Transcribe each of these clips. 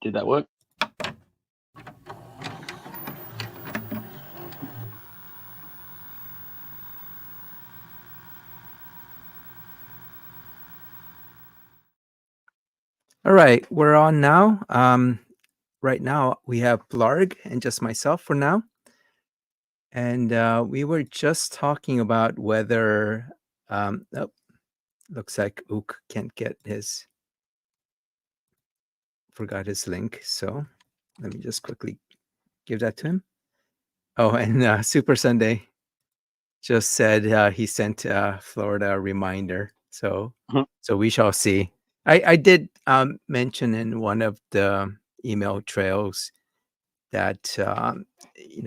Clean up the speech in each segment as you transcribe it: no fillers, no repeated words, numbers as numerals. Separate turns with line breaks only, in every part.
Did that work?
All right, we're on now. Right now we have Blarg and just myself for now. And we were just talking about whether, looks like Ook can't get forgot his link. So let me just quickly give that to him. Oh, and Super Sunday just said he sent Florida a reminder. So we shall see. I did mention in one of the email trails that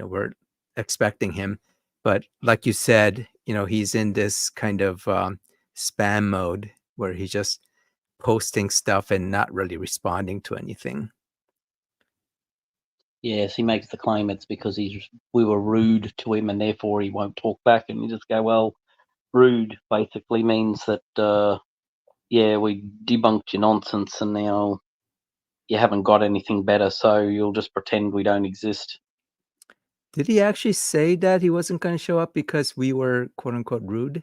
we're expecting him, but like you said, he's in this kind of spam mode where he's just posting stuff and not really responding to anything.
Yes, he makes the claim it's because we were rude to him and therefore he won't talk back. And you just go, well, rude basically means that we debunked your nonsense and now you haven't got anything better, so you'll just pretend we don't exist.
Did he actually say that he wasn't going to show up because we were quote unquote rude?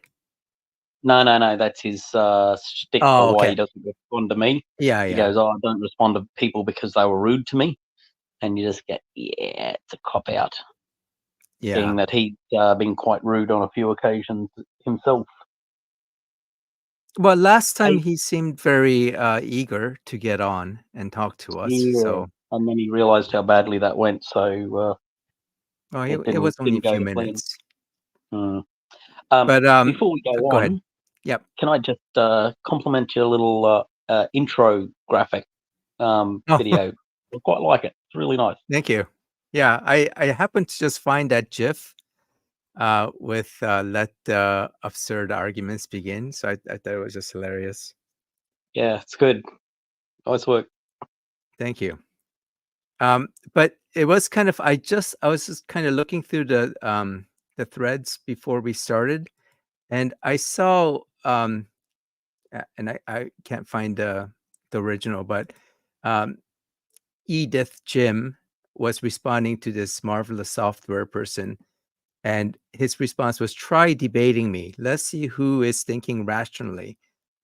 No, that's his shtick for why he doesn't respond to me.
Yeah,
He goes, I don't respond to people because they were rude to me. And you just get, it's a cop-out.
Yeah.
Being that he's been quite rude on a few occasions himself.
Well, last time he seemed very eager to get on and talk to us.
Yeah.
So,
and then he realised how badly that went. So
it was only a few minutes.
But before we go on,
ahead. Yep.
Can I just compliment your little intro graphic video? I quite like it. It's really nice.
Thank you. Yeah, I happened to just find that GIF with let the absurd arguments begin. So I thought it was just hilarious.
Yeah, it's good. Nice work.
Thank you. But it was kind of I was just kind of looking through the threads before we started, and I saw and I can't find the original, but Edith Jim was responding to this marvelous software person. And his response was, try debating me. Let's see who is thinking rationally.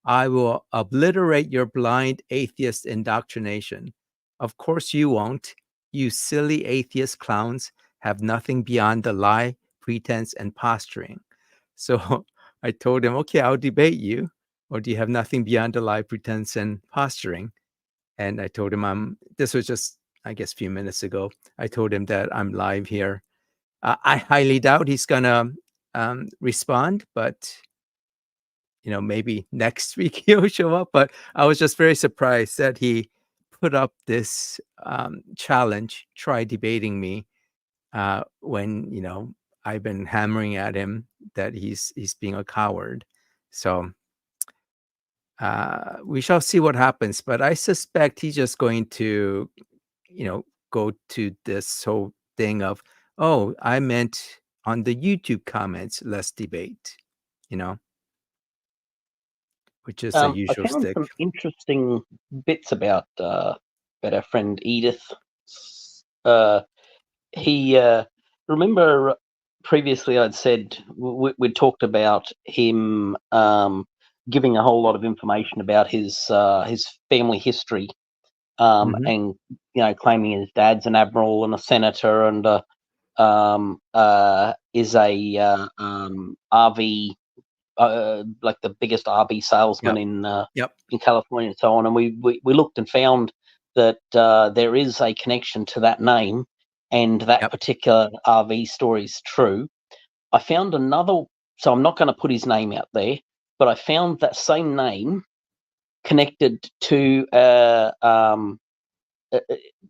I will obliterate your blind atheist indoctrination. Of course you won't. You silly atheist clowns have nothing beyond the lie, pretense, and posturing. So I told him, okay, I'll debate you. Or do you have nothing beyond the lie, pretense, and posturing? And I told him this was just, I guess, a few minutes ago. I told him that I'm live here. I highly doubt he's gonna respond, but maybe next week he'll show up. But I was just very surprised that he put up this challenge, try debating me, when I've been hammering at him that he's being a coward. So we shall see what happens. But I suspect he's just going to, go to this whole thing of, oh, I meant on the YouTube comments, let's debate, which is the usual
I found
stick.
some interesting bits about our friend Edith. Remember previously I'd said we'd talked about him giving a whole lot of information about his family history, and claiming his dad's an admiral and a senator and is a RV, like the biggest RV salesman in California and so on. And we looked and found that there is a connection to that name, and that particular RV story is true. I found another, so I'm not going to put his name out there, but I found that same name connected to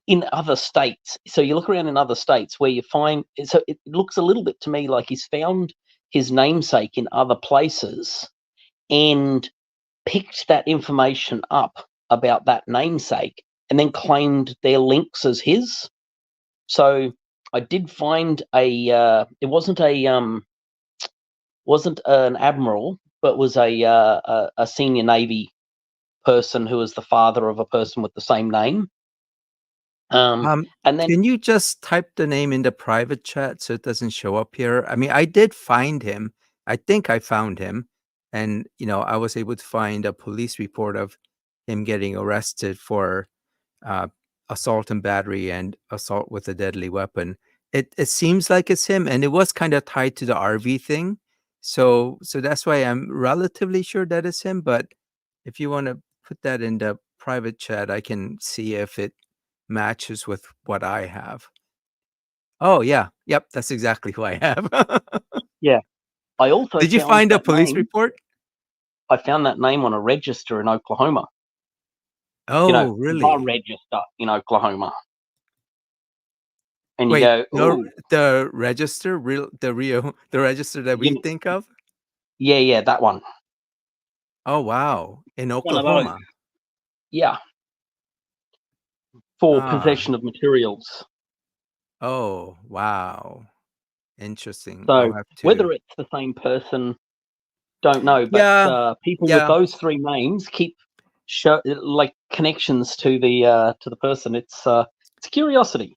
in other states. So you look around in other states where you find, so it looks a little bit to me like he's found his namesake in other places and picked that information up about that namesake and then claimed their links as his. So I did find it wasn't an admiral, but was a senior Navy person who was the father of a person with the same name. And then
can you just type the name in the private chat so it doesn't show up here? I mean, I did find him. I think I found him, and I was able to find a police report of him getting arrested for assault and battery and assault with a deadly weapon. It seems like it's him, and it was kind of tied to the RV thing. So that's why I'm relatively sure that is him. But if you want to put that in the private chat, I can see if it matches with what I have. Oh yeah, yep, that's exactly who I have.
Yeah, I also
did you find a police report?
I found that name on a register in Oklahoma.
Oh, really?
The register in Oklahoma. And
wait,
you go,
no, the register, the register that we think of?
Yeah, that one.
Oh wow, in Oklahoma.
Yeah. For possession of materials.
Oh, wow. Interesting.
So
I'll have to...
whether it's the same person, don't know. But people with those three names keep like connections to the person. It's curiosity.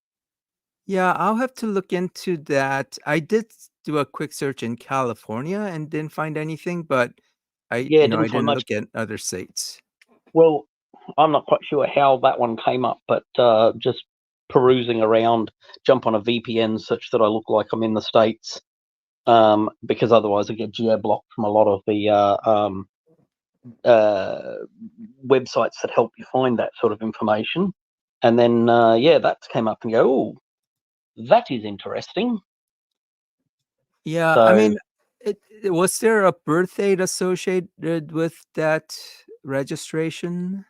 Yeah, I'll have to look into that. I did do a quick search in California and didn't find anything, but I didn't look at other states.
Well, I'm not quite sure how that one came up, but just perusing around, jump on a VPN such that I look like I'm in the States, because otherwise I get geo-blocked from a lot of the websites that help you find that sort of information. And then, that came up and go, oh, that is interesting.
Yeah, I mean, was there a birth date associated with that registration?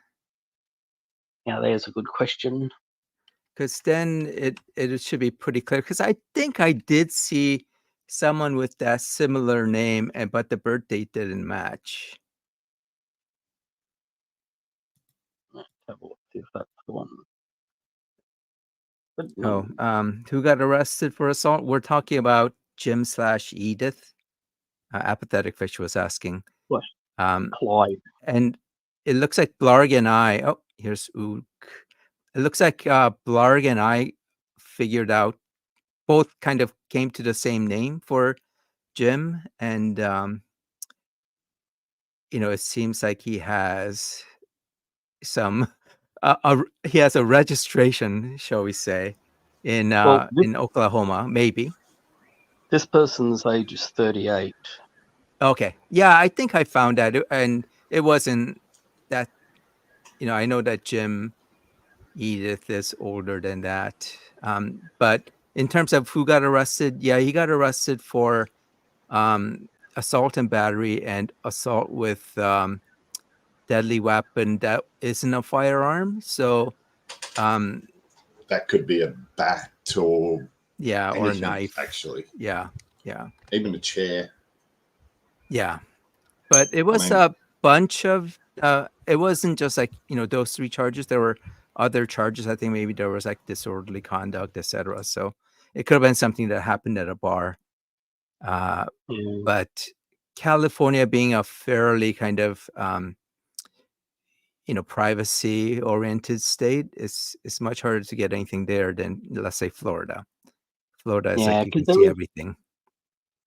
Yeah, there's a good question.
Because then it should be pretty clear. Because I think I did see someone with that similar name, but the birth date didn't match.
Let's have a look, see if that's the one.
But no. Who got arrested for assault? We're talking about Jim/Edith. Apathetic Fish was asking.
Clive.
And it looks like Blarg and I. Oh, here's Ook. It looks like Blarg and I figured out, both kind of came to the same name for Jim, and it seems like he has some he has a registration, shall we say, in Oklahoma, maybe.
This person's age is 38.
Okay, yeah, I think I found that, and it wasn't that. I know that Jim Edith is older than that, but in terms of who got arrested, yeah, he got arrested for assault and battery and assault with deadly weapon that isn't a firearm. So
that could be a bat or
anything, or a knife,
actually.
Yeah.
Even a chair.
Yeah, but it was a bunch of. It wasn't just like those three charges. There were other charges. I think maybe there was like disorderly conduct, etc. So it could have been something that happened at a bar. But California being a fairly kind of privacy oriented state, it's much harder to get anything there than, let's say, Florida. Florida is like you can see everything.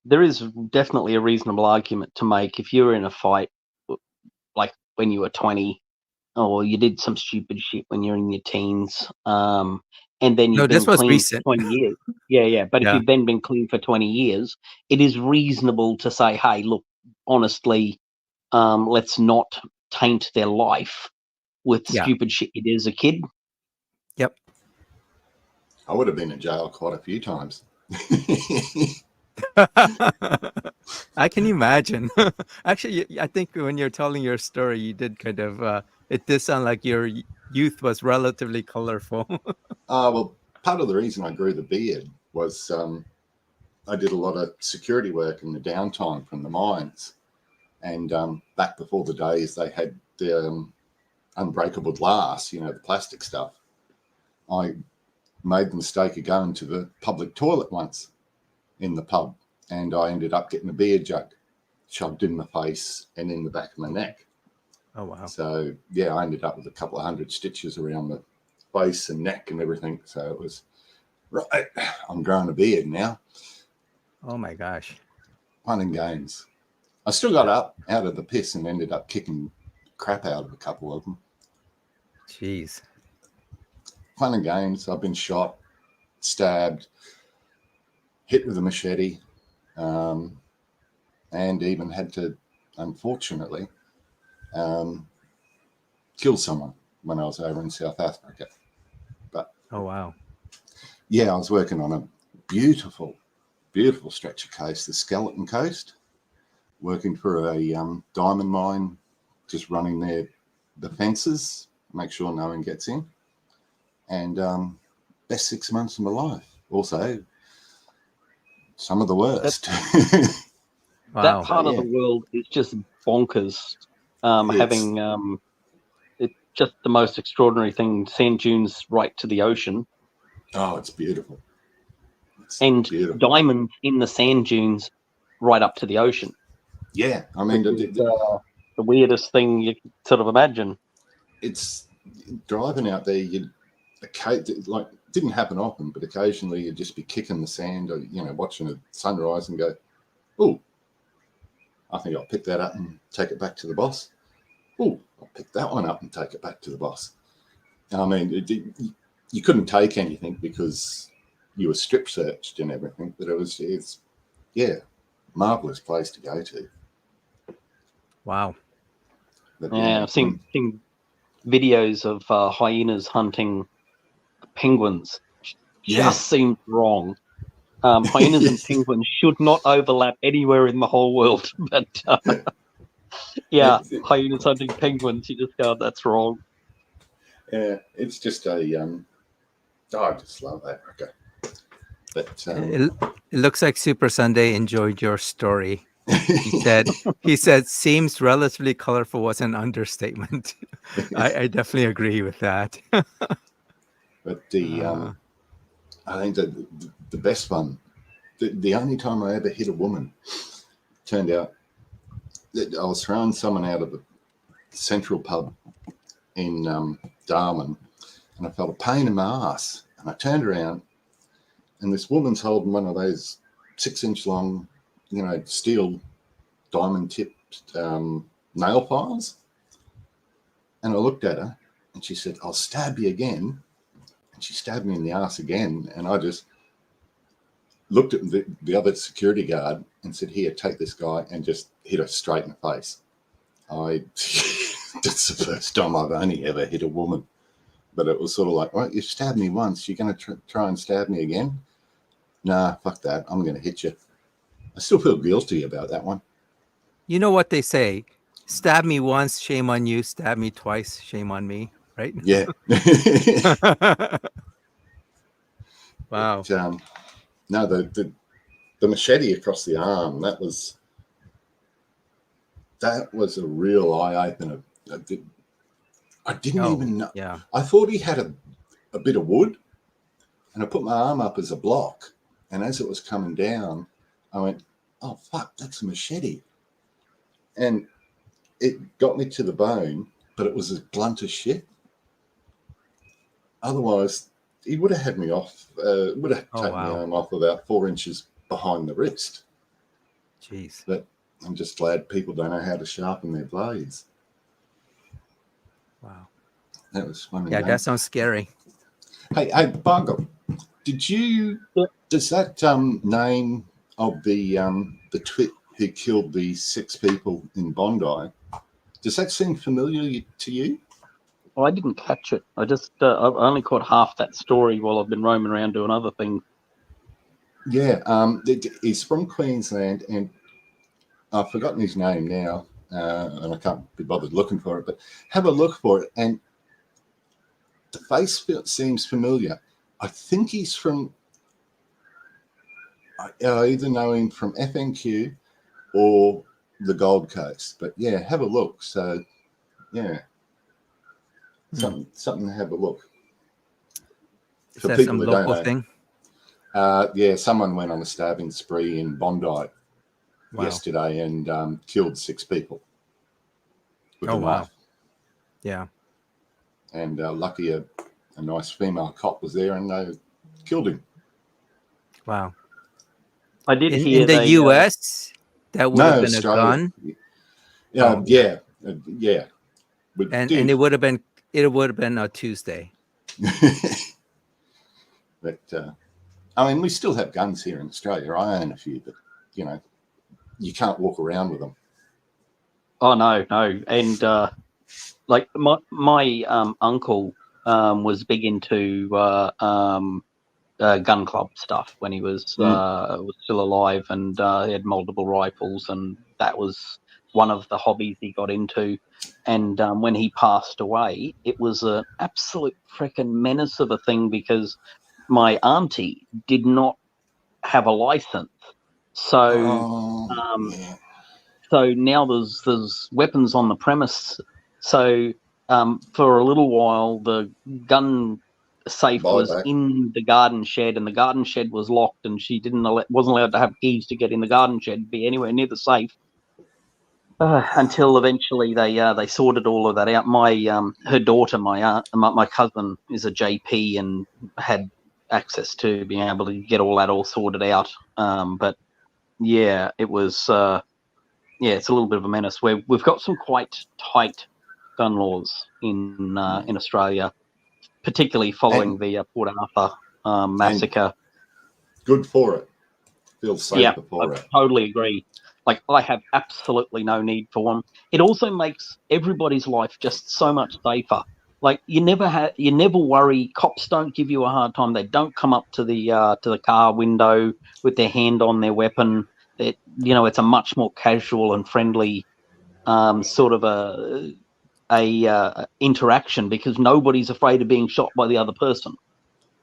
There is definitely a reasonable argument to make if you're in a fight, like when you were 20, or you did some stupid shit when you're in your teens, and then you've been clean for 20 years. Yeah. But if you've then been clean for 20 years, it is reasonable to say, hey, look, honestly, let's not taint their life with stupid shit you did as a kid.
Yep.
I would have been in jail quite a few times.
I can imagine. Actually, I think when you're telling your story, you did kind of, it did sound like your youth was relatively colorful.
Well, part of the reason I grew the beard was I did a lot of security work in the downtime from the mines. And back before the days they had the unbreakable glass, the plastic stuff, I made the mistake of going to the public toilet once in the pub, and I ended up getting a beer jug shoved in my face and in the back of my neck.
Oh, wow.
So, yeah, I ended up with a couple of 100 stitches around face and neck and everything. So it was, right, I'm growing a beard now.
Oh my gosh.
Fun and games. I still got up out of the piss and ended up kicking crap out of a couple of them.
Jeez.
Fun and games. I've been shot, stabbed, hit with a machete, and even had to, unfortunately, kill someone when I was over in South Africa. But
oh wow.
Yeah, I was working on a beautiful, beautiful stretch of coast, the Skeleton Coast, working for a diamond mine, just running the fences, make sure no one gets in. And best 6 months of my life. Also, some of the worst.
Wow.
That part of the world is just bonkers. Having it's just the most extraordinary thing. Sand dunes right to the ocean.
Oh, it's beautiful.
And diamonds in the sand dunes right up to the ocean.
Yeah, I mean,
the weirdest thing you can sort of imagine.
It's driving out there. Like, didn't happen often, but occasionally you'd just be kicking the sand, or watching a sunrise and go, "Oh, I think I'll pick that up and take it back to the boss. Oh, I'll pick that one up and take it back to the boss." And I mean, you couldn't take anything because you were strip searched and everything, but it's marvelous place to go to.
Wow.
But,
I've seen videos of hyenas hunting penguins. Just seems wrong. Hyenas and penguins should not overlap anywhere in the whole world. But hyenas hunting penguins, you just go, that's wrong.
Yeah, it's just I just love Africa. But
it looks like Super Sunday enjoyed your story. He said seems relatively colorful was an understatement. I definitely agree with that.
But I think that the best fun, the only time I ever hit a woman, turned out that I was throwing someone out of a central pub in Darwin, and I felt a pain in my ass, and I turned around, and this woman's holding one of those 6-inch long, steel diamond tipped nail files, and I looked at her, and she said, "I'll stab you again." And she stabbed me in the ass again, and I just looked at the other security guard and said, "Here, take this guy," and just hit her straight in the face. That's the first time I've only ever hit a woman. But it was sort of like, right, you stabbed me once, you're going to try and stab me again? Nah, fuck that. I'm going to hit you. I still feel guilty about that one.
You know what they say? Stab me once, shame on you. Stab me twice, shame on me. Right?
Yeah.
Wow.
But, no, the machete across the arm, that was a real eye opener. I didn't even know.
Yeah.
I thought he had a bit of wood, and I put my arm up as a block, and as it was coming down, I went, "Oh fuck, that's a machete," and it got me to the bone, but it was as blunt as shit. Otherwise, he would have had me off. Would have taken my arm off about 4 inches behind the wrist.
Jeez.
But I'm just glad people don't know how to sharpen their blades.
Wow.
That was fun.
Yeah, that sounds scary.
Hey, Bargo, does that name of the twit who killed the 6 people in Bondi, does that seem familiar to you?
Well, I didn't catch it. I just I only caught half that story while I've been roaming around doing other things.
Yeah, he's from Queensland, and I've forgotten his name now, and I can't be bothered looking for it, but have a look for it, and the face seems familiar. I think he's from, I either know him from FNQ or the Gold Coast, but yeah, have a look. So, yeah, something to have a look.
Is that some local thing?
Yeah, someone went on a stabbing spree in Bondi yesterday and killed 6 people with a knife.
Yeah.
And lucky a a nice female cop was there, and they killed him.
Wow.
I did hear
in the U.S. That would have been
Australia.
a gun.
Yeah, yeah.
And it would have been a Tuesday.
But I mean, we still have guns here in Australia. I own a few, but you know, you can't walk around with them.
Oh no, and like my uncle was big into gun club stuff when he was still alive, and he had multiple rifles, and that was one of the hobbies he got into. And when he passed away, it was an absolute freaking menace of a thing, because my auntie did not have a license, so so now there's weapons on the premise. So for a little while, the gun safe was in the garden shed, and the garden shed was locked, and she wasn't allowed to have keys to get in the garden shed, be anywhere near the safe. Until eventually they sorted all of that out. Her daughter, my cousin, is a JP and had access to being able to get all sorted out. But yeah, it was it's a little bit of a menace. We've got some quite tight gun laws in Australia, particularly following the Port Arthur massacre.
Good for it. Feels safer for it.
I totally agree. Like, I have absolutely no need for one. It also makes everybody's life just so much safer. Like, you never worry. Cops don't give you a hard time. They don't come up to the car window with their hand on their weapon. It's a much more casual and friendly sort of a interaction, because nobody's afraid of being shot by the other person.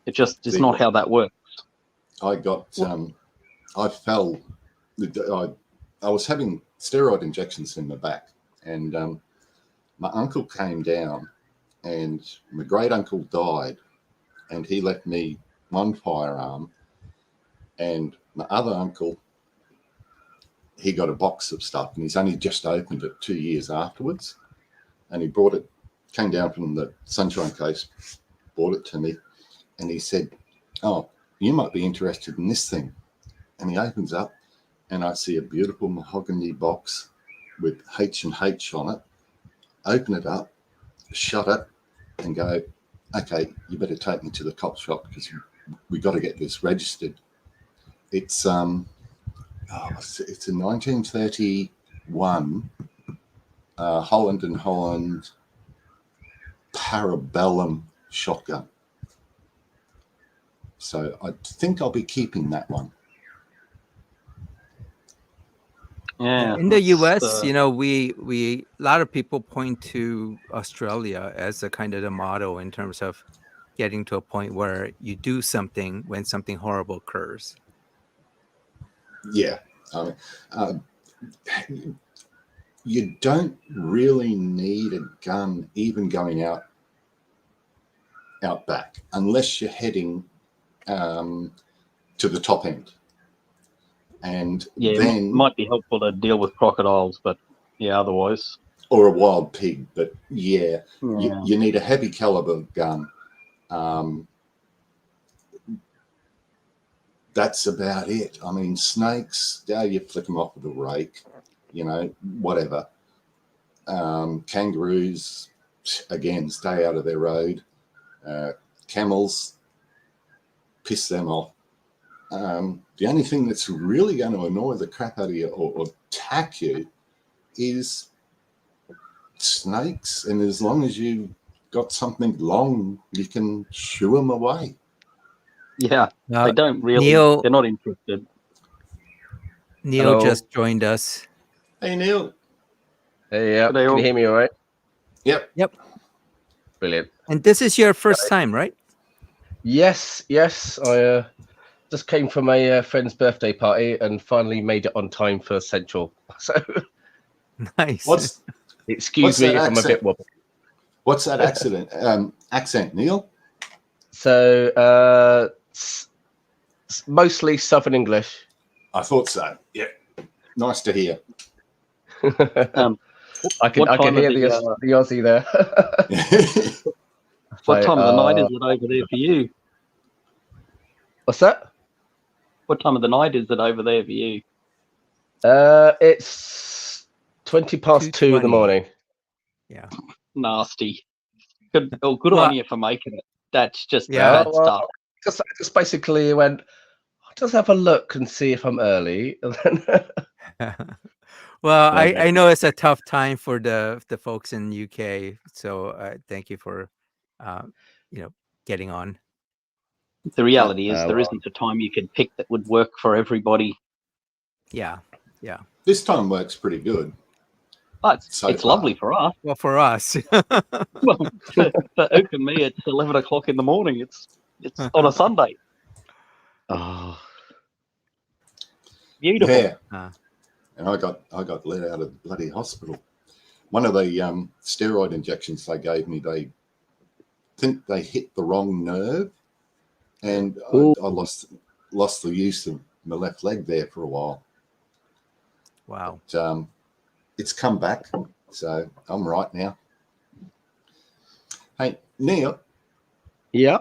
It's not how that works.
I was having steroid injections in my back, and my uncle came down, and my great uncle died, and he left me one firearm, and my other uncle, he got a box of stuff, and he's only just opened it 2 years afterwards, and he came down from the Sunshine Coast, brought it to me, and he said, "Oh, you might be interested in this thing." And he opens up, and I see a beautiful mahogany box with H&H on it. Open it up, shut it, and go, "Okay, you better take me to the cop shop, because we got to get this registered." It's it's a 1931 Holland and Holland Parabellum shotgun. So I think I'll be keeping that one.
Yeah.
In the U.S., we a lot of people point to Australia as a kind of the model in terms of getting to a point where you do something when something horrible occurs.
Yeah, you don't really need a gun even going out back, unless you're heading to the top end. And then
it might be helpful to deal with crocodiles, but otherwise.
Or a wild pig, but you need a heavy caliber gun. That's about it. I mean, snakes, you flick them off with a rake, whatever. Kangaroos, again, stay out of their road. Camels, piss them off. The only thing that's really going to annoy the crap out of you or attack you is snakes. And as long as you've got something long, you can shoo them away.
Yeah, they don't really.
Neil,
they're not interested.
Neil
Hello.
Just joined us.
Hey, Neil.
Hey, yeah. Can you hear me all right?
Yep.
Brilliant.
And this is your first time, right?
Yes. I just came from a friend's birthday party and finally made it on time for Central. So
nice.
Excuse me if I'm a bit wobbly.
What's that accent, Neil?
So mostly Southern English.
I thought so. Yeah. Nice to hear.
I can hear the Aussie there.
What time of the night is it over there for you?
What's that?
What time of the night is it over there for you?
It's 20 past 2 in the morning.
Yeah.
Nasty. Good on you for making it. That's just bad stuff.
Just basically went, I'll just have a look and see if I'm early.
Well, I know it's a tough time for the folks in UK, so thank you for getting on.
The reality is there isn't a time you could pick that would work for everybody.
Yeah.
This time works pretty good.
Oh, it's lovely for us.
Well, for us.
Well, for Oak and me, it's 11 o'clock in the morning. It's on a Sunday.
Oh,
beautiful.
Yeah. And I got let out of the bloody hospital. One of the steroid injections they gave me, they think they hit the wrong nerve, and I lost the use of my left leg there for a while.
Wow.
But, it's come back, so I'm right now. Hey, Neil.
Yeah.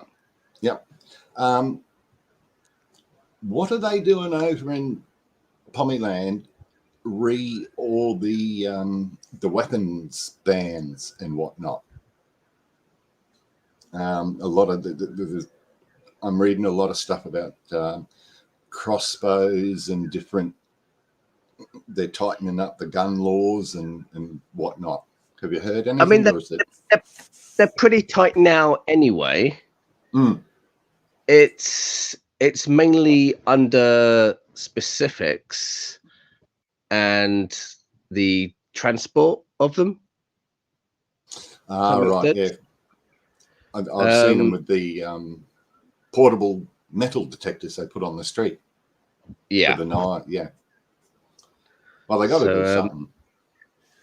What are they doing over in Pommyland? All the weapons bans and whatnot. A lot of I'm reading a lot of stuff about crossbows and different. They're tightening up the gun laws and whatnot. Have you heard anything?
I mean, they're pretty tight now anyway. It's mainly under specifics and the transport of them.
Right, yeah. I've seen them with the portable metal detectors they put on the street.
Yeah.
For the night, yeah. Well, they got to do something.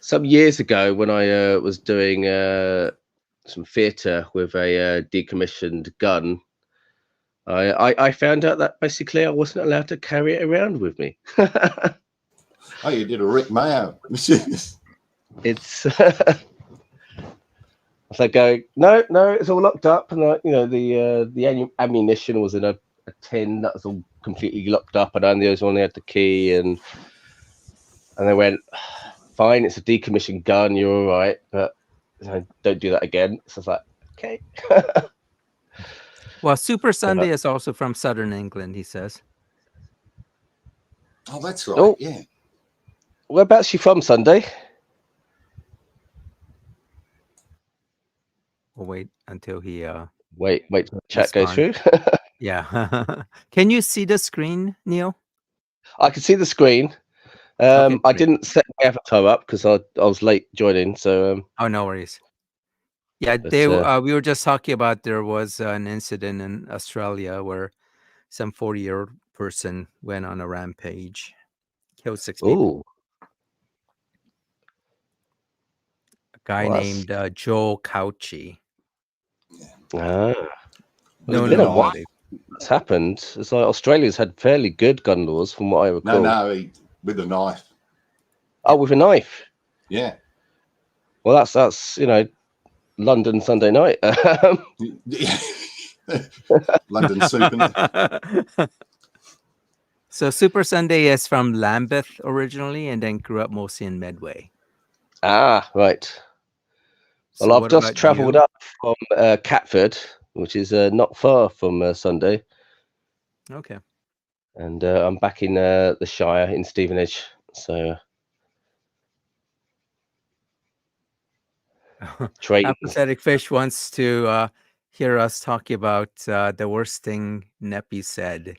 Some years ago, when I was doing some theatre with a decommissioned gun, I found out that basically I wasn't allowed to carry it around with me.
Oh, you did a Rick Mayo.
It's I go, no, it's all locked up, and the ammunition was in a tin that was all completely locked up, and I only had the key, and they went, fine, it's a decommissioned gun, you're all right, but don't do that again. So I was like, okay.
Well, Super Sunday is also from Southern England, he says.
Oh, that's right. Yeah.
Whereabouts you from, Sunday?
We'll wait until he
wait till the chat goes through.
Yeah. Can you see the screen, Neil?
I can see the screen.
Okay,
I didn't set my avatar up because I was late joining. So
oh, no worries. Yeah, we were just talking about there was an incident in Australia where some 40-year-old person went on a rampage, killed 6 people. A guy named Joel Cauchy.
No, what's happened? It's like Australia's had fairly good gun laws, from what I recall.
No, with a knife.
Oh, with a knife.
Yeah.
Well, that's London Sunday night.
London soup.
So Super Sunday is from Lambeth originally, and then grew up mostly in Medway.
Ah, right. Well, I've just travelled up from Catford, which is not far from Sunday.
Okay.
And I'm back in the Shire in Stevenage. So,
Apathetic Fish wants to hear us talk about the worst thing Neppy said.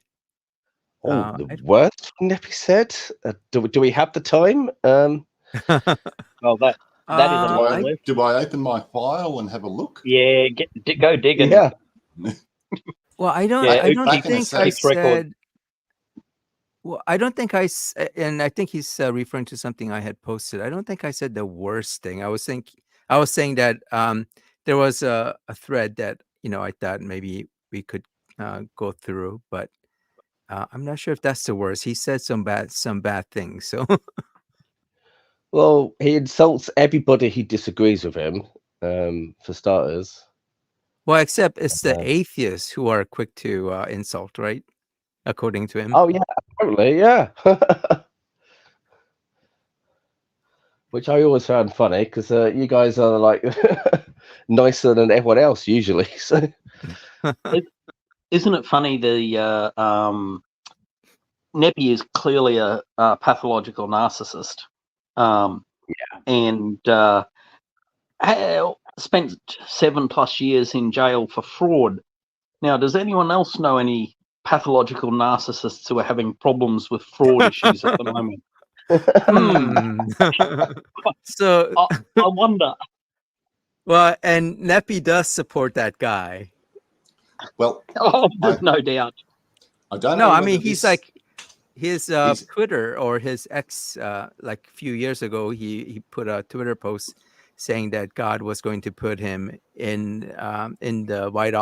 Oh, the worst thing Neppy said? Do we have the time?
Well, that is a long list.
Do I open my file and have a look?
Yeah, go digging.
Yeah.
Well, I don't think I said. Well, I don't think and I think he's referring to something I had posted. I don't think I said the worst thing. I was saying that there was a thread that I thought maybe we could go through, but I'm not sure if that's the worst. He said some bad things. So,
well, he insults everybody he disagrees with him. For starters.
Well, except it's the atheists who are quick to insult, right? According to him.
Oh yeah, apparently, yeah. Which I always found funny because you guys are like nicer than everyone else usually. So,
isn't it funny? The Neppy is clearly a pathological narcissist, and spent 7+ years in jail for fraud. Now, does anyone else know any pathological narcissists who are having problems with fraud issues at the moment?
So
I wonder.
Well, and Neppy does support that guy.
Well,
there's no doubt.
I don't know.
No, I mean he's like his Twitter or his X. Like a few years ago, he put a Twitter post saying that God was going to put him in the White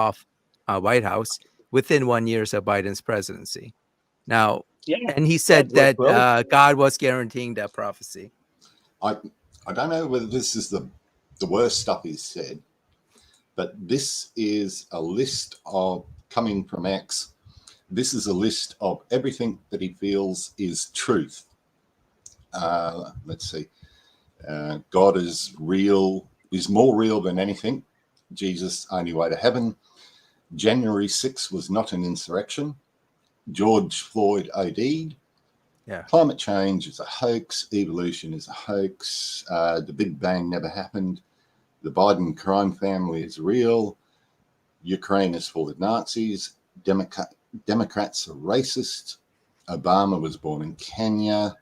House within 1 year of Biden's presidency. Now, and he said that God was guaranteeing that prophecy.
I don't know whether this is the worst stuff he's said, but this is a list of, coming from X, this is a list of everything that he feels is truth. Let's see. God is real, is more real than anything. Jesus, only way to heaven. January 6th was not an insurrection. George Floyd OD'd.
Yeah.
Climate change is a hoax. Evolution is a hoax. The Big Bang never happened. The Biden crime family is real. Ukraine is full of Nazis. Democrats are racist. Obama was born in Kenya.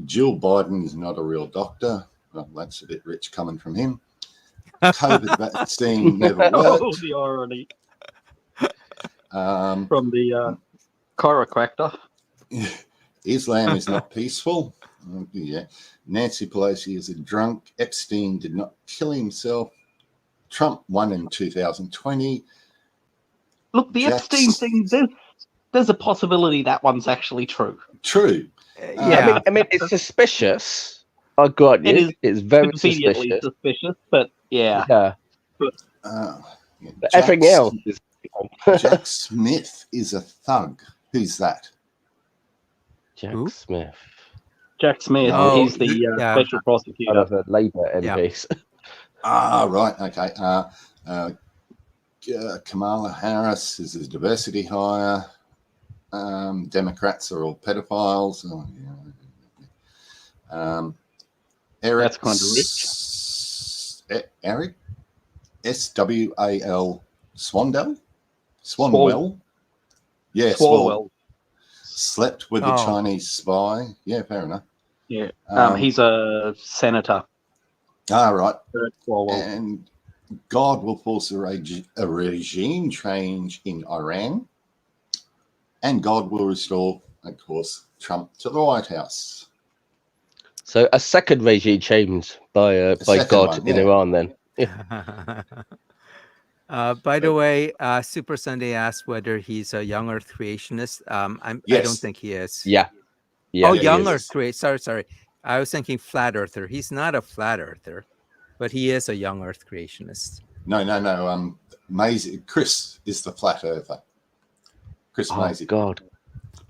Jill Biden is not a real doctor. Well, that's a bit rich coming from him. COVID vaccine never worked.
Oh, the irony. From the chiropractor.
Islam is not peaceful. Yeah. Nancy Pelosi is a drunk. Epstein did not kill himself. Trump won in 2020.
Look, the Epstein thing, there's a possibility that one's actually true.
True.
Yeah.
I mean, it's suspicious. I got you. It's very suspicious.
But yeah.
But everything else is.
Jack Smith is a thug. Who's that?
Jack Smith.
Jack Smith.
Oh,
he's the special prosecutor
of the Labour MPs.
Right. Okay. Kamala Harris is a diversity hire. Democrats are all pedophiles. Eric.
That's kind of rich.
Eric SWAL Swandell. Swanwell. Yeah, Swalwell. Slept with the Chinese spy. Yeah, fair enough.
Yeah. He's a senator.
Right. And God will force a regime change in Iran. And God will restore, of course, Trump to the White House.
So a second regime change by God in Iran then.
Yeah. By the way, Super Sunday asked whether he's a young Earth creationist. I don't think he is.
Yeah.
Young Earth creationist. Sorry. I was thinking flat earther. He's not a flat earther, but he is a young Earth creationist.
No. Maisie, Chris is the flat earther. Chris Maisie.
God,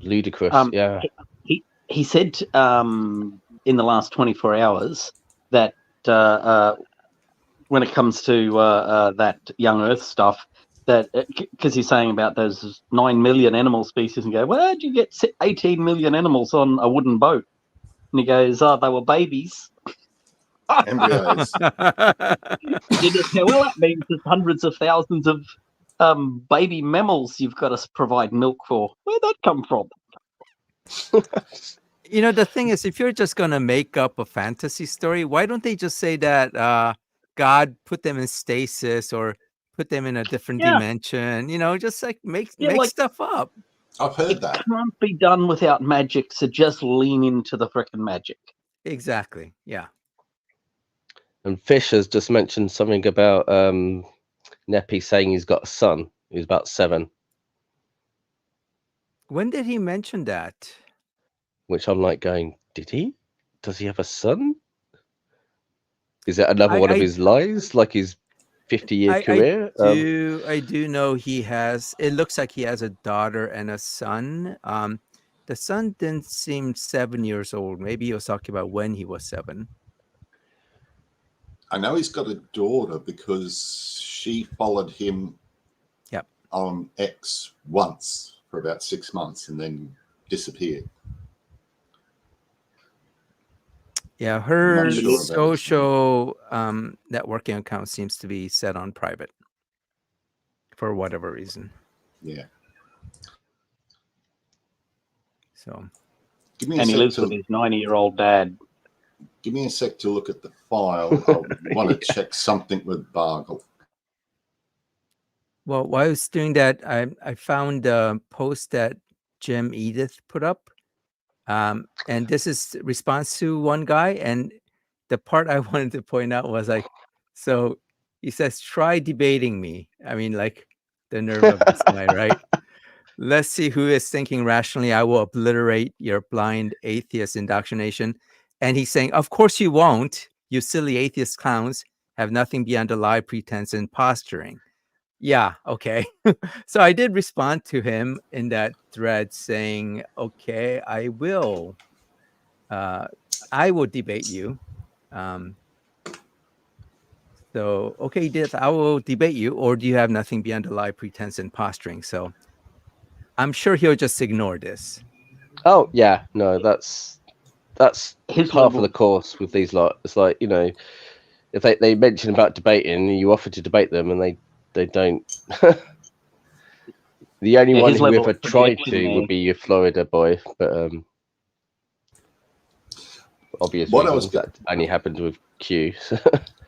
ludicrous. Yeah.
He said in the last 24 hours that when it comes to that young Earth stuff, that because he's saying about those 9 million animal species, and go, where'd you get 18 million animals on a wooden boat? And he goes, they were babies.
Embryos.
Well, that means there's hundreds of thousands of baby mammals you've got to provide milk for. Where'd that come from?
The thing is, if you're just going to make up a fantasy story, why don't they just say that God put them in stasis or put them in a different dimension? Just like make stuff up.
I've heard that.
It can't be done without magic, so just lean into the frickin' magic.
Exactly. Yeah.
And Fish has just mentioned something about Neppy saying he's got a son. He's about 7.
When did he mention that?
Which I'm like going, did he? Does he have a son? Is it another one of his lies? Like he's 50-year career.
I do know he has. It looks like he has a daughter and a son. The son didn't seem 7 years old. Maybe he was talking about when he was 7.
I know he's got a daughter because she followed him on X once for about 6 months and then disappeared.
Yeah, her social networking account seems to be set on private for whatever reason.
Yeah.
So,
and he lives with his 90-year-old dad.
Give me a sec to look at the file. I want to check something with Bargle.
Well, while I was doing that, I found a post that Jim Edith put up. And this is response to one guy. And the part I wanted to point out was like, so he says, try debating me. I mean, like the nerve of this guy, right? Let's see who is thinking rationally. I will obliterate your blind atheist indoctrination. And he's saying, of course you won't. You silly atheist clowns have nothing beyond a lie, pretense, and posturing. Yeah, okay. So I did respond to him in that thread saying, okay, I will debate you. So, okay, I will debate you, or do you have nothing beyond a lie, pretense, and posturing? So I'm sure he'll just ignore this.
Oh, yeah, no, that's
His
half
level
of the course with these lot. It's like, you know, if they mention about debating, you offer to debate them, and they don't. The only one who ever tried to would be your Florida boy, but for obvious reasons, that only happened with Q. So.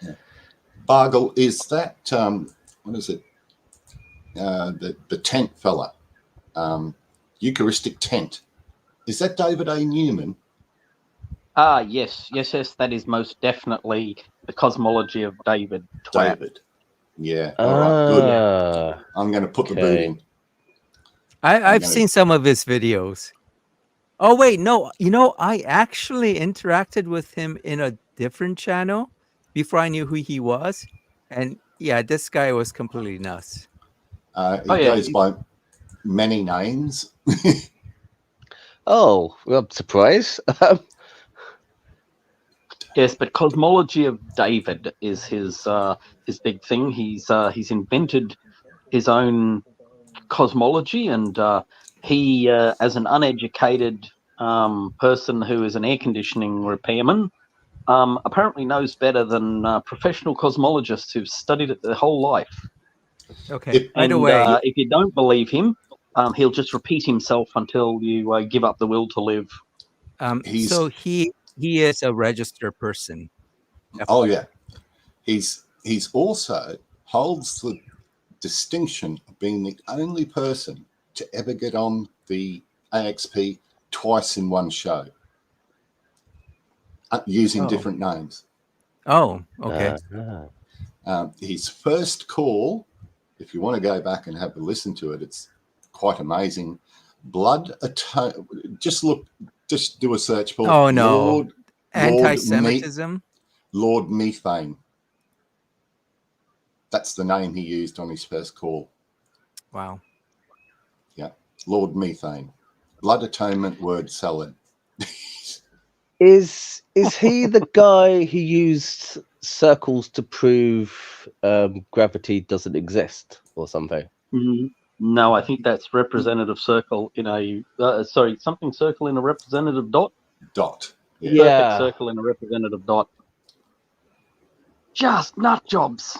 Yeah. Bargle, is that what is it? The tent fella, Eucharistic tent. Is that David A. Newman?
Yes. That is most definitely the cosmology of David.
David. Yeah. All right. Good. Yeah. I'm going to put the boot in.
I've seen some of his videos. Oh, wait, no. You know, I actually interacted with him in a different channel before I knew who he was. And yeah, this guy was completely nuts.
He goes by many names.
Oh, well, surprise.
Yes, but cosmology of David is his big thing. He's invented his own cosmology, and he, as an uneducated person who is an air conditioning repairman, apparently knows better than professional cosmologists who've studied it their whole life.
Okay. By the way,
if you don't believe him, he'll just repeat himself until you give up the will to live.
So he is a registered person.
Oh yeah, he's also holds the distinction of being the only person to ever get on the AXP twice in one show, using different names.
Oh, okay.
His first call, if you want to go back and have a listen to it, it's quite amazing. Just do a search for.
Oh no, anti-Semitism.
Lord Methane. That's the name he used on his first call.
Wow.
Yeah, Lord Methane. Blood atonement word salad.
Is he the guy who used circles to prove gravity doesn't exist or something?
Mm-hmm. No, I think that's representative circle in a something circle in a representative dot.
Dot.
Yeah. Perfect circle in a representative dot. Just nut jobs.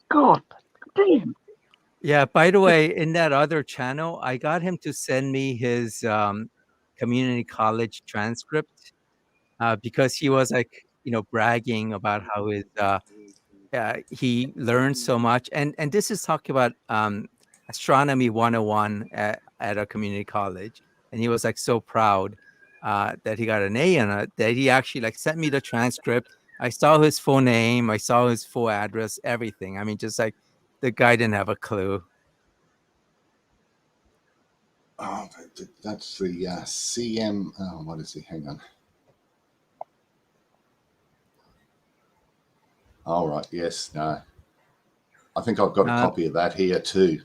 God damn.
Yeah, by the way, in that other channel, I got him to send me his community college transcript because he was like, bragging about how his he learned so much. And this is talking about astronomy 101 at a community college. And he was like so proud that he got an A on it, that he actually like sent me the transcript. I saw his full name. I saw his full address, everything. I mean, just like the guy didn't have a clue.
Oh, that's the CM. Oh, what is he? Hang on. All right. Yes. No. I think I've got a copy of that here too.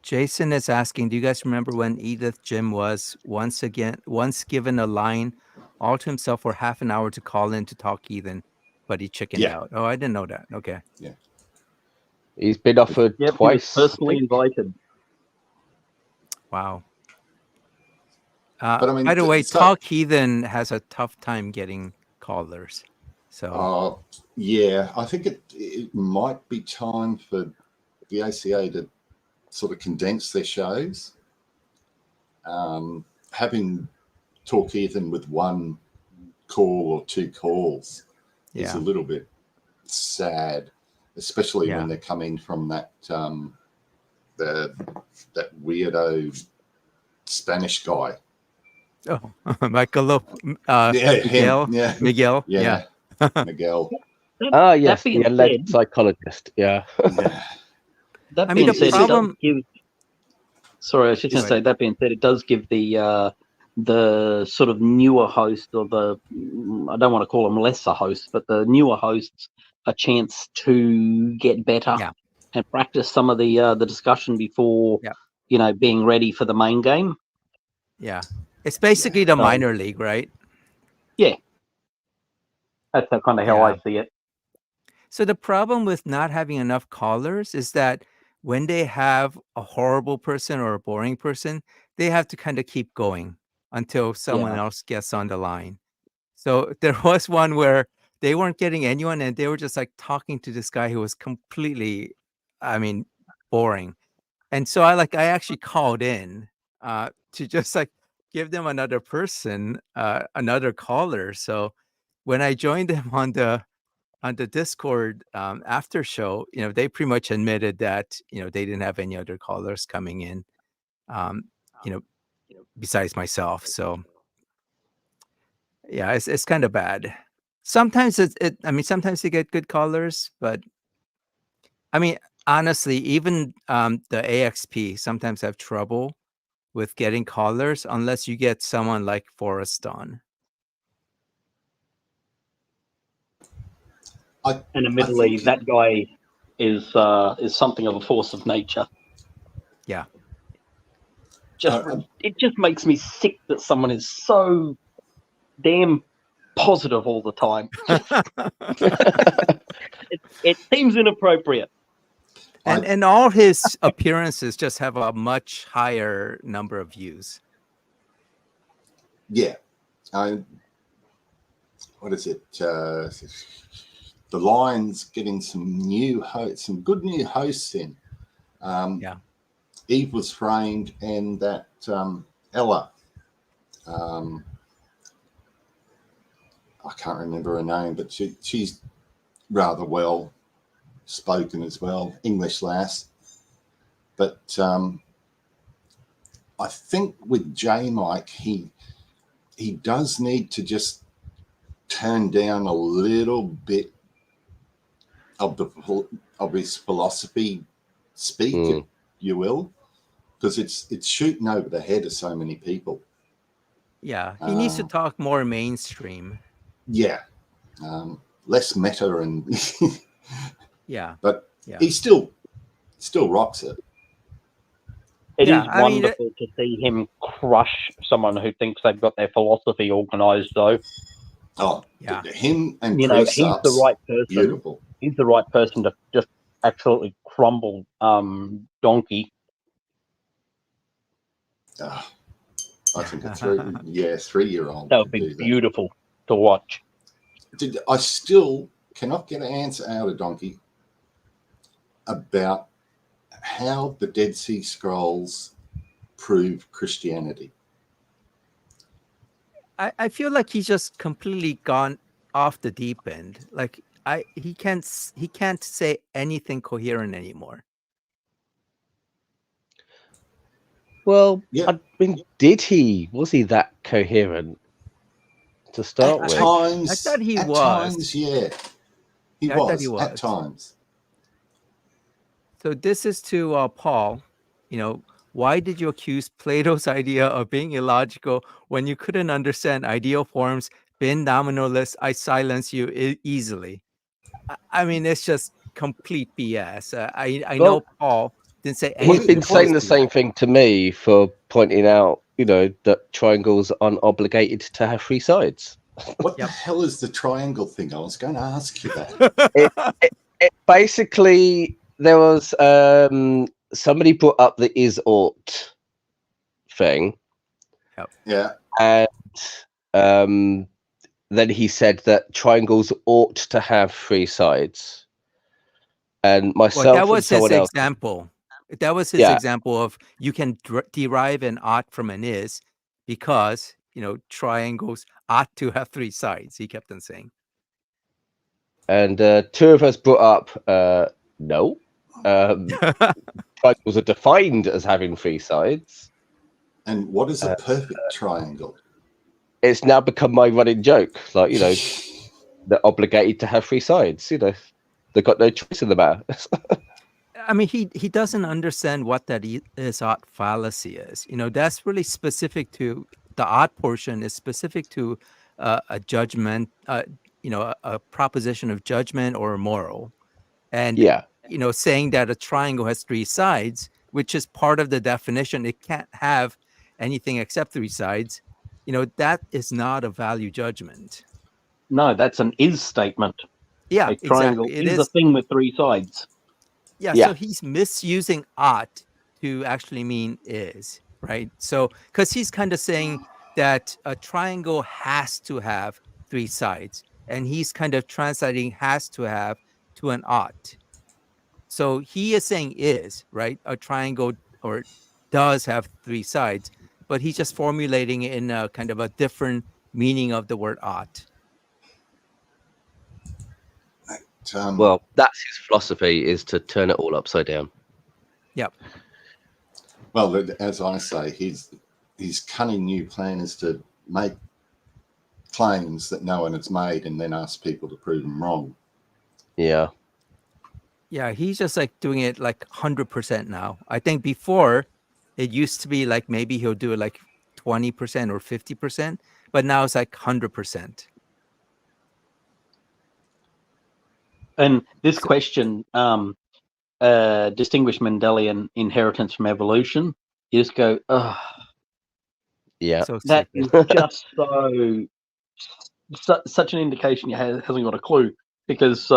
Jason is asking, do you guys remember when Edith Jim was once given a line all to himself for half an hour to call in to talk heathen, but he chickened out? Oh, I didn't know that. Okay.
Yeah.
He's been offered twice.
He was personally invited.
Wow.
But I mean,
by the way, Talk Heathen has a tough time getting callers. So
yeah, I think it might be time for the ACA to sort of condense their shows. Having Talk Heathen with one call or two calls is a little bit sad, especially when they're coming from that that weirdo Spanish guy.
Oh, Miguel. Miguel.
Yeah. Miguel.
Yes, the alleged psychologist. Yeah.
That being said, problem... sorry, I was just going to say, that being said, it does give the sort of newer host, or I don't want to call them lesser hosts, but the newer hosts a chance to get better and practice some of the discussion before, being ready for the main game.
Yeah. It's basically the minor league, right?
Yeah. That's kind of how I see it.
So the problem with not having enough callers is that when they have a horrible person or a boring person, they have to kind of keep going until someone else gets on the line. So there was one where they weren't getting anyone and they were just like talking to this guy who was completely, boring. And so I actually called in to just give them another person, another caller. So when I joined them on the Discord after show, they pretty much admitted that, they didn't have any other callers coming in, besides myself. So yeah, it's kind of bad. Sometimes sometimes you get good callers, but honestly, even the AXP sometimes have trouble with getting callers unless you get someone like Forrest on.
And admittedly, that guy is something of a force of nature.
Yeah.
It just makes me sick that someone is so damn positive all the time. It seems inappropriate.
And all his appearances just have a much higher number of views.
Yeah. What is it? The Lions getting some good new hosts in. Eve was framed, and that Ella. I can't remember her name, but she's rather well spoken as well, English lass. But I think with J Mike, he does need to just turn down a little bit of his philosophy speak, if you will, because it's shooting over the head of so many people.
Yeah, he needs to talk more mainstream.
Yeah, less meta and
but
he still rocks it.
It is wonderful to see him crush someone who thinks they've got their philosophy organized, though.
Oh, yeah. Him and
Chris he's the right person.
Beautiful.
He's the right person to just absolutely crumble Donkey.
I think a 3-year-old.
That would be beautiful to watch.
I still cannot get an answer out of Donkey about how the Dead Sea Scrolls prove Christianity.
I feel like he's just completely gone off the deep end. Like he can't say anything coherent anymore.
Well, I mean, was he that coherent to start with?
Times,
I thought he was.
Times, yeah. He was at times.
So this is to Paul. Why did you accuse Plato's idea of being illogical when you couldn't understand ideal forms? Bin nominalist, I silence you easily. I mean, it's just complete BS. I know Paul didn't say anything.
He's been saying the same thing to me for pointing out, that triangles aren't obligated to have three sides.
What the hell is the triangle thing? I was going to ask you that.
It basically, there was somebody brought up the is ought thing.
Yeah.
And then he said that triangles ought to have three sides. And myself
that was
and someone
his
else.
example. That was his example of you can derive an ought from an is because, triangles ought to have three sides, he kept on saying.
And two of us brought up, no. Triangles are defined as having three sides.
And what is a perfect triangle?
It's now become my running joke. Like, they're obligated to have three sides. They've got no choice in the matter.
I mean, he doesn't understand what that is ought fallacy is. That's really specific to the ought portion is specific to a judgment, a proposition of judgment or a moral. And, saying that a triangle has three sides, which is part of the definition, it can't have anything except three sides. That is not a value judgment.
No, that's an is statement.
Yeah,
a triangle
exactly.
is a thing with three sides.
Yeah, so he's misusing ought to actually mean is, right? So, because he's kind of saying that a triangle has to have three sides, and he's kind of translating has to have to an ought. So he is saying is, right? A triangle or does have three sides, but he's just formulating it in a kind of a different meaning of the word ought.
Well, that's his philosophy, is to turn it all upside down.
Yep.
Well, as I say, his cunning new plan is to make claims that no one has made and then ask people to prove them wrong.
Yeah.
Yeah, he's just like doing it like 100% now. I think before it used to be like maybe he'll do it like 20% or 50%, but now it's like 100%.
And this question, distinguish Mendelian inheritance from evolution, you just go, ugh.
Yeah.
So
that is just such an indication he hasn't got a clue, because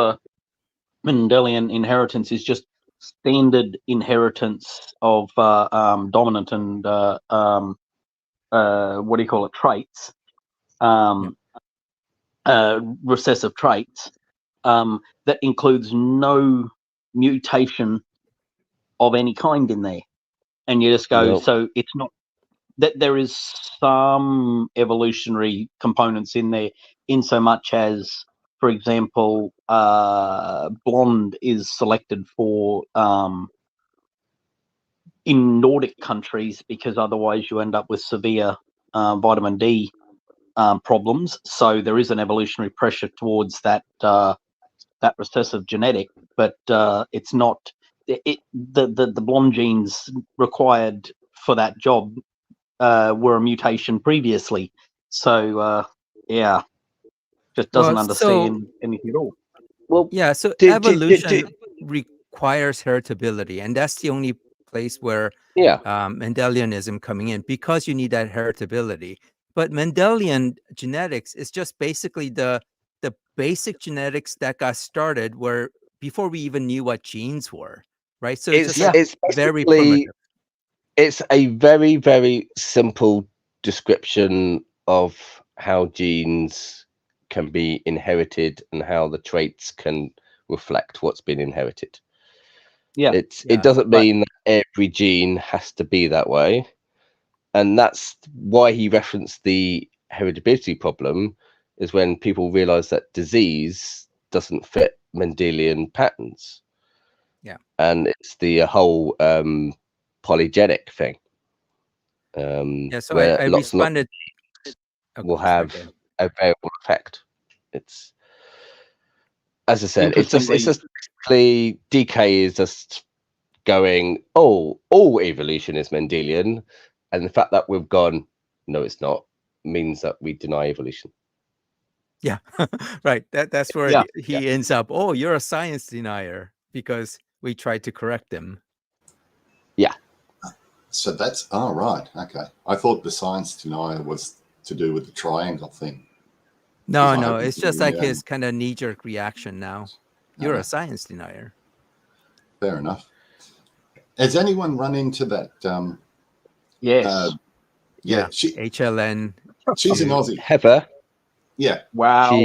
Mendelian inheritance is just standard inheritance of dominant and traits, recessive traits. That includes no mutation of any kind in there, and you just go, so it's not that there is some evolutionary components in there, in so much as, for example, blonde is selected for in Nordic countries because otherwise you end up with severe vitamin D problems. So there is an evolutionary pressure towards that that recessive genetic, but it's not the blonde genes required for that job were a mutation previously. So just doesn't understand anything at all.
Well,
yeah, so evolution requires heritability, and that's the only place where Mendelianism coming in, because you need that heritability. But Mendelian genetics is just basically the basic genetics that got started where before we even knew what genes were, right? So it's very primitive.
It's a very, very simple description of how genes can be inherited and how the traits can reflect what's been inherited. It doesn't mean that every gene has to be that way. And that's why he referenced the heritability problem, is when people realize that disease doesn't fit Mendelian patterns.
Yeah.
And it's the whole polygenic thing.
So I responded.
Will have a variable effect. It's, as I said, it's just basically decay is just going, all evolution is Mendelian, and the fact that we've gone, no, it's not, means that we deny evolution.
Yeah, right. That's where
Yeah.
he ends up. Oh, you're a science denier because we tried to correct him.
Yeah.
So that's right. Okay, I thought the science denier was to do with the triangle thing.
No, it's just like his kind of knee-jerk reaction now. You're a science denier.
Fair enough. Has anyone run into that?
Yes.
Yeah.
HLN.
She's an Aussie.
Heather.
Yeah.
Wow.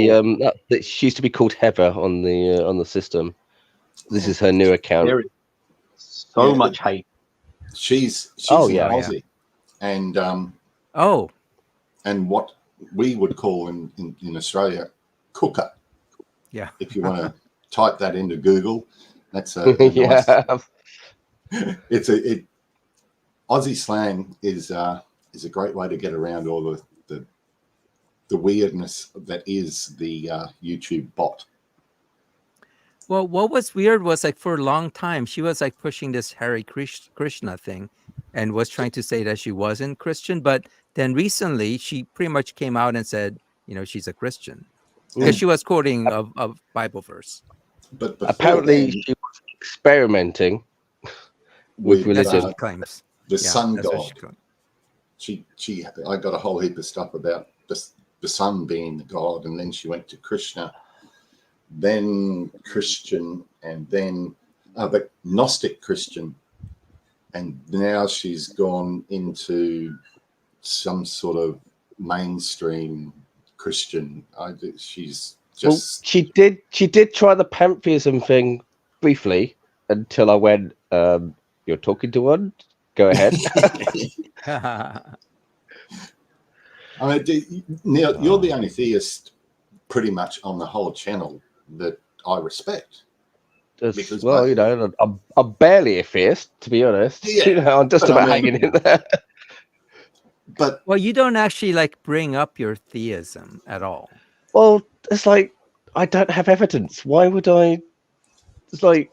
She used to be called Heather on the system. This is her new account.
There is so much hate.
She's an Aussie, and and what we would call in Australia, cooker.
Yeah.
If you want to type that into Google, that's a nice. Aussie slang is a great way to get around all the weirdness that is the YouTube bot.
Well, what was weird was like for a long time she was like pushing this Hare Krishna thing, and was trying to say that she wasn't Christian, but then recently she pretty much came out and said, she's a Christian because she was quoting a Bible verse.
But
apparently she was experimenting with religion.
That's what she claims.
The sun god. I got a whole heap of stuff about the sun being the god, and then she went to Krishna, then Christian, and then but Gnostic Christian, and now she's gone into some sort of mainstream Christian. She's just
she did try the pantheism thing briefly until I went, you're talking to one? Go ahead.
I mean, Neil, you're the only theist pretty much on the whole channel that I respect.
Because, well, I'm barely a theist, to be honest. Yeah, I'm just about hanging in there.
But
you don't actually like bring up your theism at all.
Well, it's like I don't have evidence. Why would I? It's like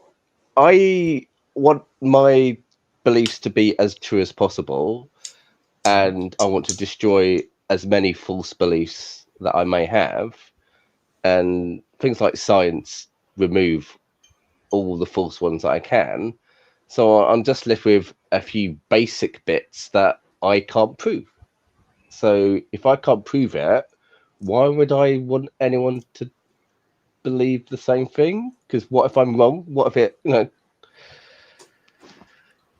I want my beliefs to be as true as possible, and I want to destroy as many false beliefs that I may have, and things like science remove all the false ones that I can. So I'm just left with a few basic bits that I can't prove. So if I can't prove it, why would I want anyone to believe the same thing? Because what if I'm wrong? What if it,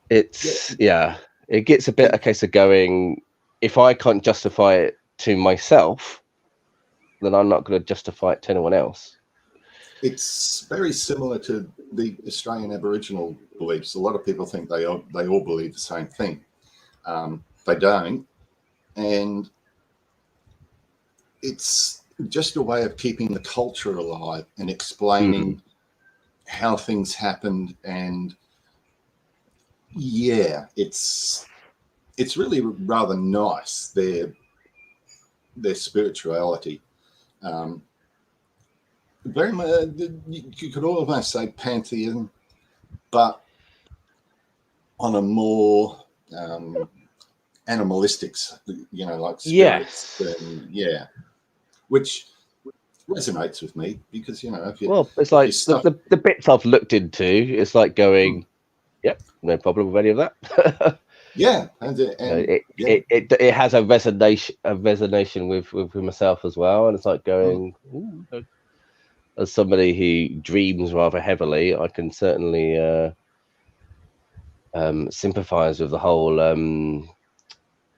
it gets a bit a case of going, if I can't justify it to myself, then I'm not going to justify it to anyone else.
It's very similar to the Australian Aboriginal beliefs. A lot of people think they all believe the same thing. They don't. And it's just a way of keeping the culture alive and explaining how things happened. And it's really rather nice, their spirituality. Very much, you could almost say pantheism, but on a more animalistic, like spirits.
Yes.
Which resonates with me because if you,
well, it's like the bits I've looked into, it's like going, yep, no problem with any of that.
Yeah,
it has a resonation with myself as well, and it's like going, ooh, as somebody who dreams rather heavily, I can certainly sympathize with the whole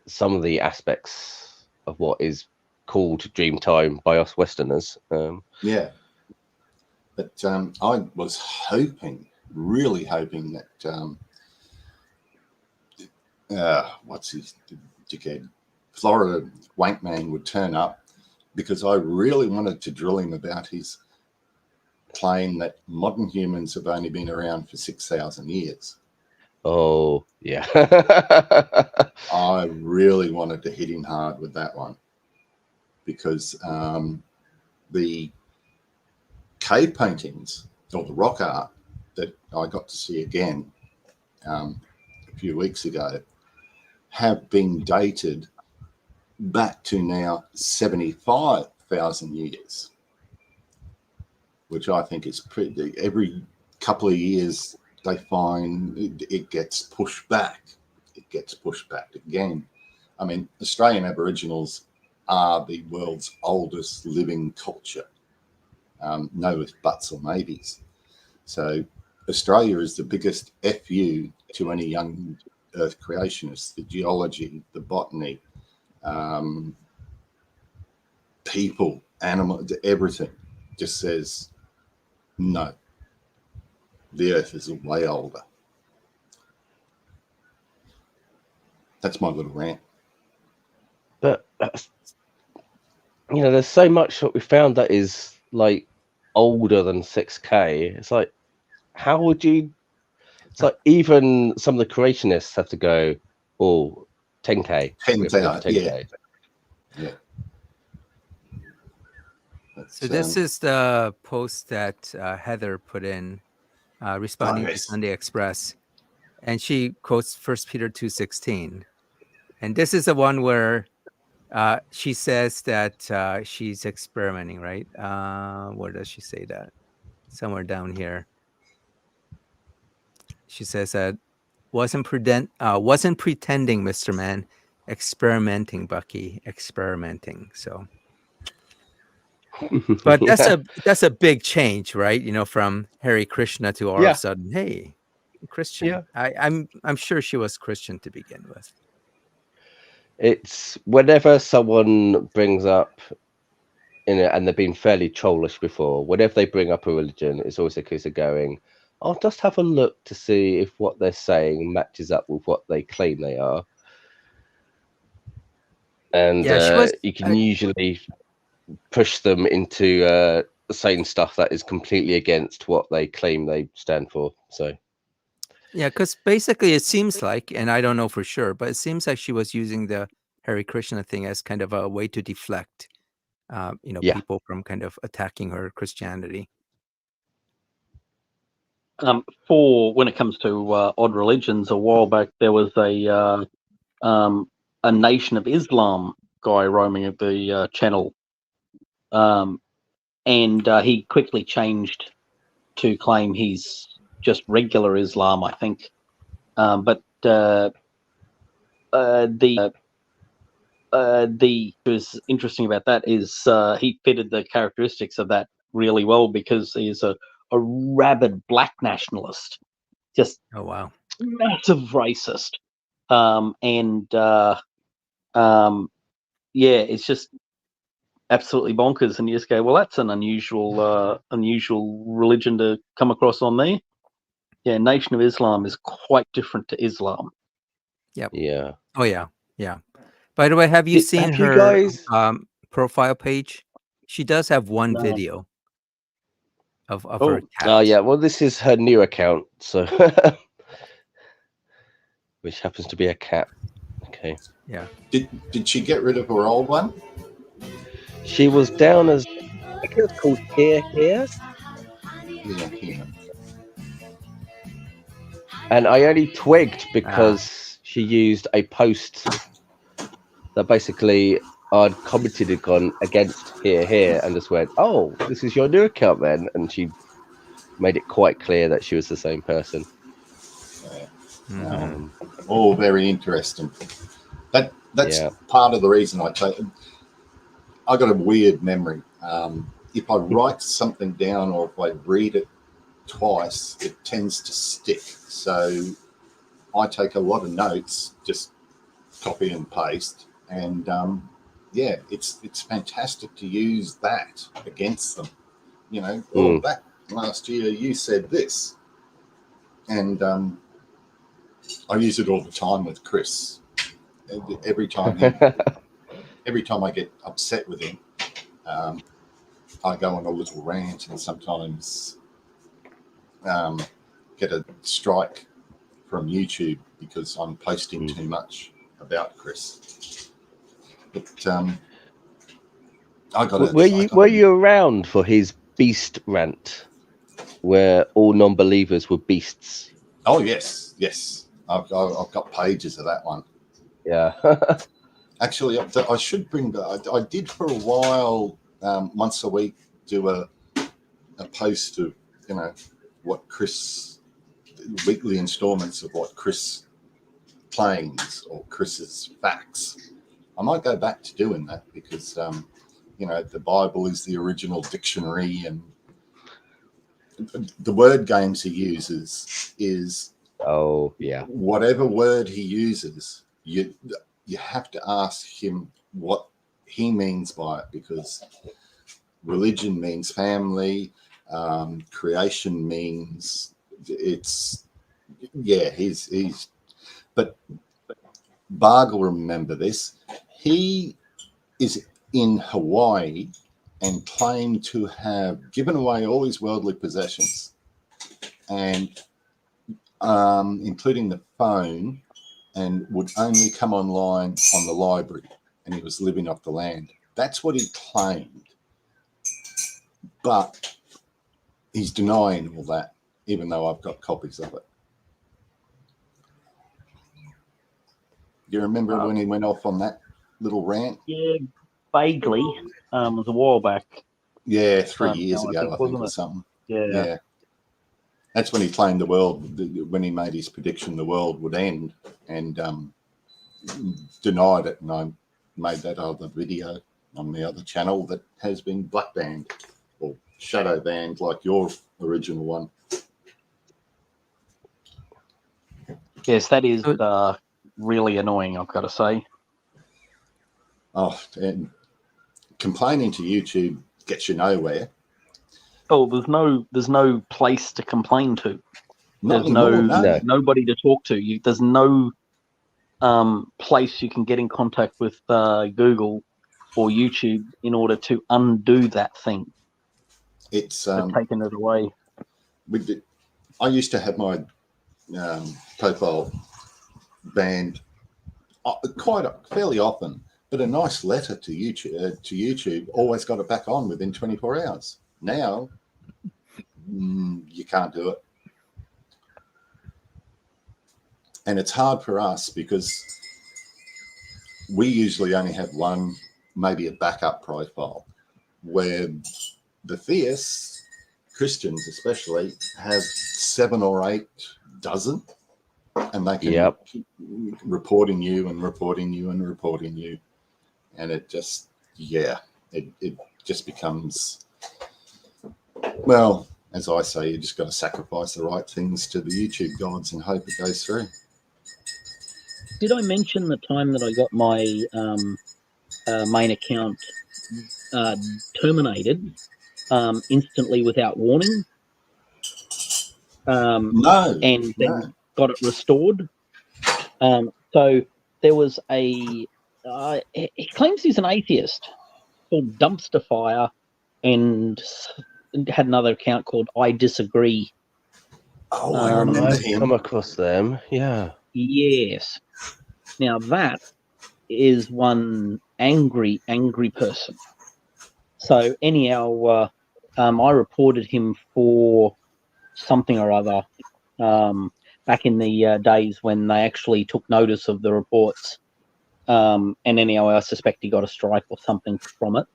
some of the aspects of what is called dream time by us Westerners.
But I was really hoping that what's his dickhead, Florida Wankman would turn up, because I really wanted to drill him about his claim that modern humans have only been around for 6,000 years.
Oh, yeah.
I really wanted to hit him hard with that one, because the cave paintings or the rock art that I got to see again a few weeks ago have been dated back to now 75 1,000 years, which I think is pretty. Every couple of years, they find it gets pushed back. It gets pushed back again. I mean, Australian Aboriginals are the world's oldest living culture. No ifs, buts, or maybes. So Australia is the biggest FU to any young Earth creationists, the geology, the botany, people, animal, everything just says, no, the Earth is way older. That's my little rant.
But, there's so much that we found that is like older than 6K. It's like, how would you? It's like even some of the creationists have to go, oh, 10K.
10K. Yeah.
So this is the post that Heather put in, responding to Sunday Express, and she quotes 1 Peter 2:16, and this is the one where she says that she's experimenting, right? Where does she say that? Somewhere down here. She says that wasn't pretending, Mr. Man, experimenting, Bucky, experimenting. So, but that's a big change, right? From Hare Krishna to all of a sudden, hey, Christian.
Yeah.
I'm sure she was Christian to begin with.
It's whenever someone brings up, and they've been fairly trollish before, whenever they bring up a religion, it's always a case of going, I'll just have a look to see if what they're saying matches up with what they claim they are. And you can usually push them into saying stuff that is completely against what they claim they stand for. So,
yeah, because basically it seems like, and I don't know for sure, but it seems like she was using the Hare Krishna thing as kind of a way to deflect, people from kind of attacking her Christianity.
For when it comes to odd religions, a while back there was a Nation of Islam guy roaming at the channel, and he quickly changed to claim he's just regular Islam, I think. But the was interesting about that is he fitted the characteristics of that really well, because he's a rabid black nationalist, just massive racist, it's just absolutely bonkers. And you just go, well, that's an unusual religion to come across on there. Yeah, Nation of Islam is quite different to Islam.
Yep.
Yeah.
Oh yeah. By the way, have you seen her profile page? She does have one video of her cat.
Oh yeah, well, this is her new account, so which happens to be a cat. Okay.
Yeah.
Did she get rid of her old one?
She was down as, I think it was called Here.
Yeah.
And I only twigged because she used a post that basically I'd commented against Here and just went, oh, this is your new account then. And she made it quite clear that she was the same person.
All very interesting. That's part of the reason I got a weird memory. If I write something down or if I read it twice, it tends to stick. So I take a lot of notes, just copy and paste, and it's fantastic to use that against them. Back last year you said this, and I use it all the time with Chris. Every time I get upset with him, I go on a little rant, and sometimes get a strike from YouTube because I'm posting too much about Chris. But
Were you around for his beast rant, where all non-believers were beasts?
Oh yes. I've got pages of that one.
Yeah.
Actually, I should bring that. I did for a while once a week do a post of, what Chris, weekly installments of what Chris claims or Chris's facts. I might go back to doing that because, the Bible is the original dictionary, and the word games he uses is whatever word he uses, you have to ask him what he means by it, because religion means family, creation means he's but Barg will remember this. He is in Hawaii and claimed to have given away all his worldly possessions, and including the phone, and would only come online on the library, and he was living off the land. That's what he claimed. But he's denying all that, even though I've got copies of it. Do you remember when he went off on that little rant?
Yeah, vaguely. It was a while back.
Yeah, 3 years ago, I think, or something. Yeah. That's when he claimed when he made his prediction the world would end, and denied it. And I made that other video on the other channel that has been black banned or shadow banned, like your original one.
Yes, that is really annoying, I've got to say.
Oh, and complaining to YouTube gets you nowhere.
Oh, there's no place to complain to.
Not
There's
anymore,
nobody to talk to. There's no place you can get in contact with Google or YouTube in order to undo that thing.
It's
taken it away.
I used to have my profile banned fairly often, but a nice letter to YouTube always got it back on within 24 hours. Now you can't do it, and it's hard for us because we usually only have one, maybe a backup profile, where the theists, Christians especially, have 7 or 8 dozen, and they can keep reporting you, and it just it just becomes, well, as I say, you just got to sacrifice the right things to the YouTube gods and hope it goes through.
Did I mention the time that I got my main account terminated instantly without warning? And then got it restored. So there was he claims he's an atheist called Dumpster Fire, and had another account called I Disagree.
Oh, I remember him.
Come across them, yeah.
Yes. Now that is one angry person. So anyhow, I reported him for something or other back in the days when they actually took notice of the reports. And anyhow, I suspect he got a strike or something from it.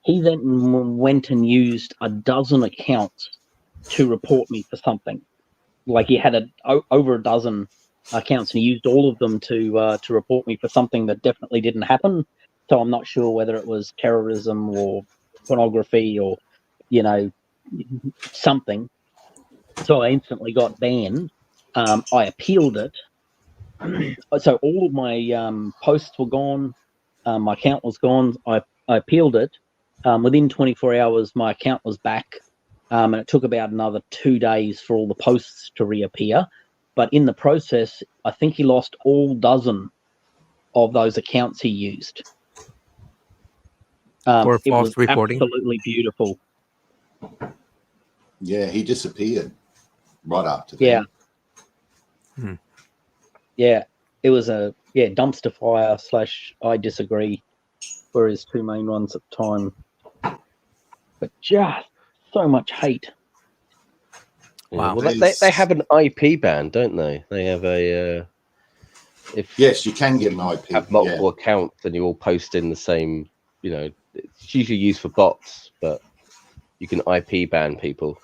He then went and used a dozen accounts to report me for something. Like he had over a dozen accounts, and he used all of them to report me for something that definitely didn't happen. So I'm not sure whether it was terrorism or pornography or, something. So I instantly got banned. I appealed it. So all of my posts were gone. My account was gone. I appealed it. Within 24 hours, my account was back. And it took about another 2 days for all the posts to reappear. But in the process, I think he lost all dozen of those accounts he used.
For
it
false
was
reporting?
Absolutely beautiful.
Yeah, he disappeared right after that.
Yeah. Yeah, it was Dumpster Fire / I Disagree were his 2 main ones at the time. But just so much hate.
Wow. Well, they have an IP ban, don't they? They have a
yes, you can get an IP.
Have multiple accounts, and you all post in the same, It's usually used for bots, but you can IP ban people.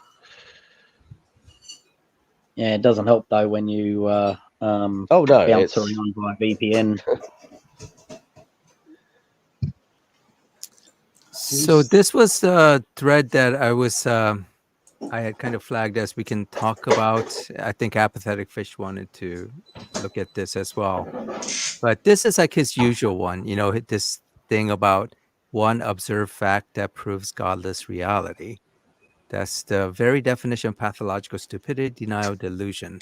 Yeah, it doesn't help though when you bounce around by VPN.
So this was the thread that I had kind of flagged as we can talk about. I think Apathetic Fish wanted to look at this as well. But this is like his usual one, this thing about one observed fact that proves godless reality. That's the very definition of pathological stupidity, denial, delusion.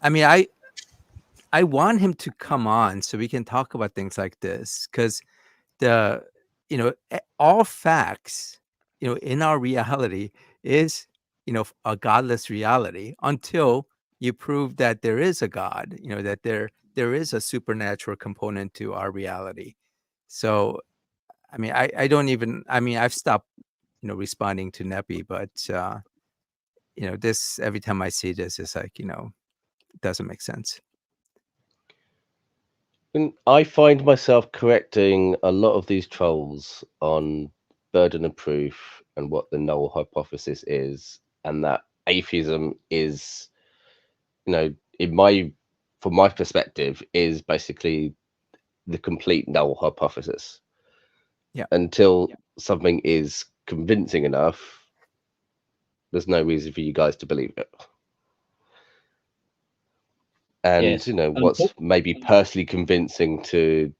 I mean, I want him to come on so we can talk about things like this, because all facts, in our reality is, a godless reality until you prove that there is a God, that there is a supernatural component to our reality. So, I mean, I've stopped, responding to Neppy, but, this, every time I see this, it's like, it doesn't make sense.
I find myself correcting a lot of these trolls on burden of proof and what the null hypothesis is, and that atheism is, from my perspective, is basically the complete null hypothesis.
Yeah.
Until something is convincing enough, there's no reason for you guys to believe it. And
Yes.
What's maybe personally convincing to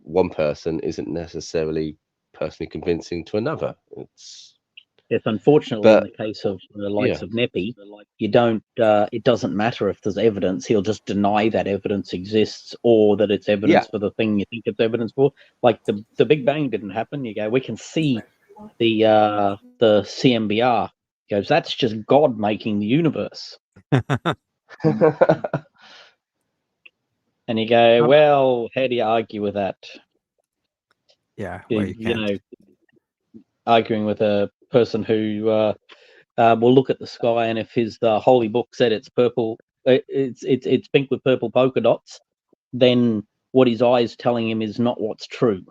one person isn't necessarily personally convincing to another.
Yes, unfortunately, in the case of the likes of Neppy, you don't. It doesn't matter if there's evidence; he'll just deny that evidence exists or that it's evidence for the thing you think it's evidence for. Like the Big Bang didn't happen. You go, we can see the CMBR. He goes, that's just God making the universe. And you go, well, how do you argue with that?
Yeah, well, you can't.
Arguing with a person who will look at the sky, and if his holy book said it's purple, it's pink with purple polka dots, then what his eyes telling him is not what's true.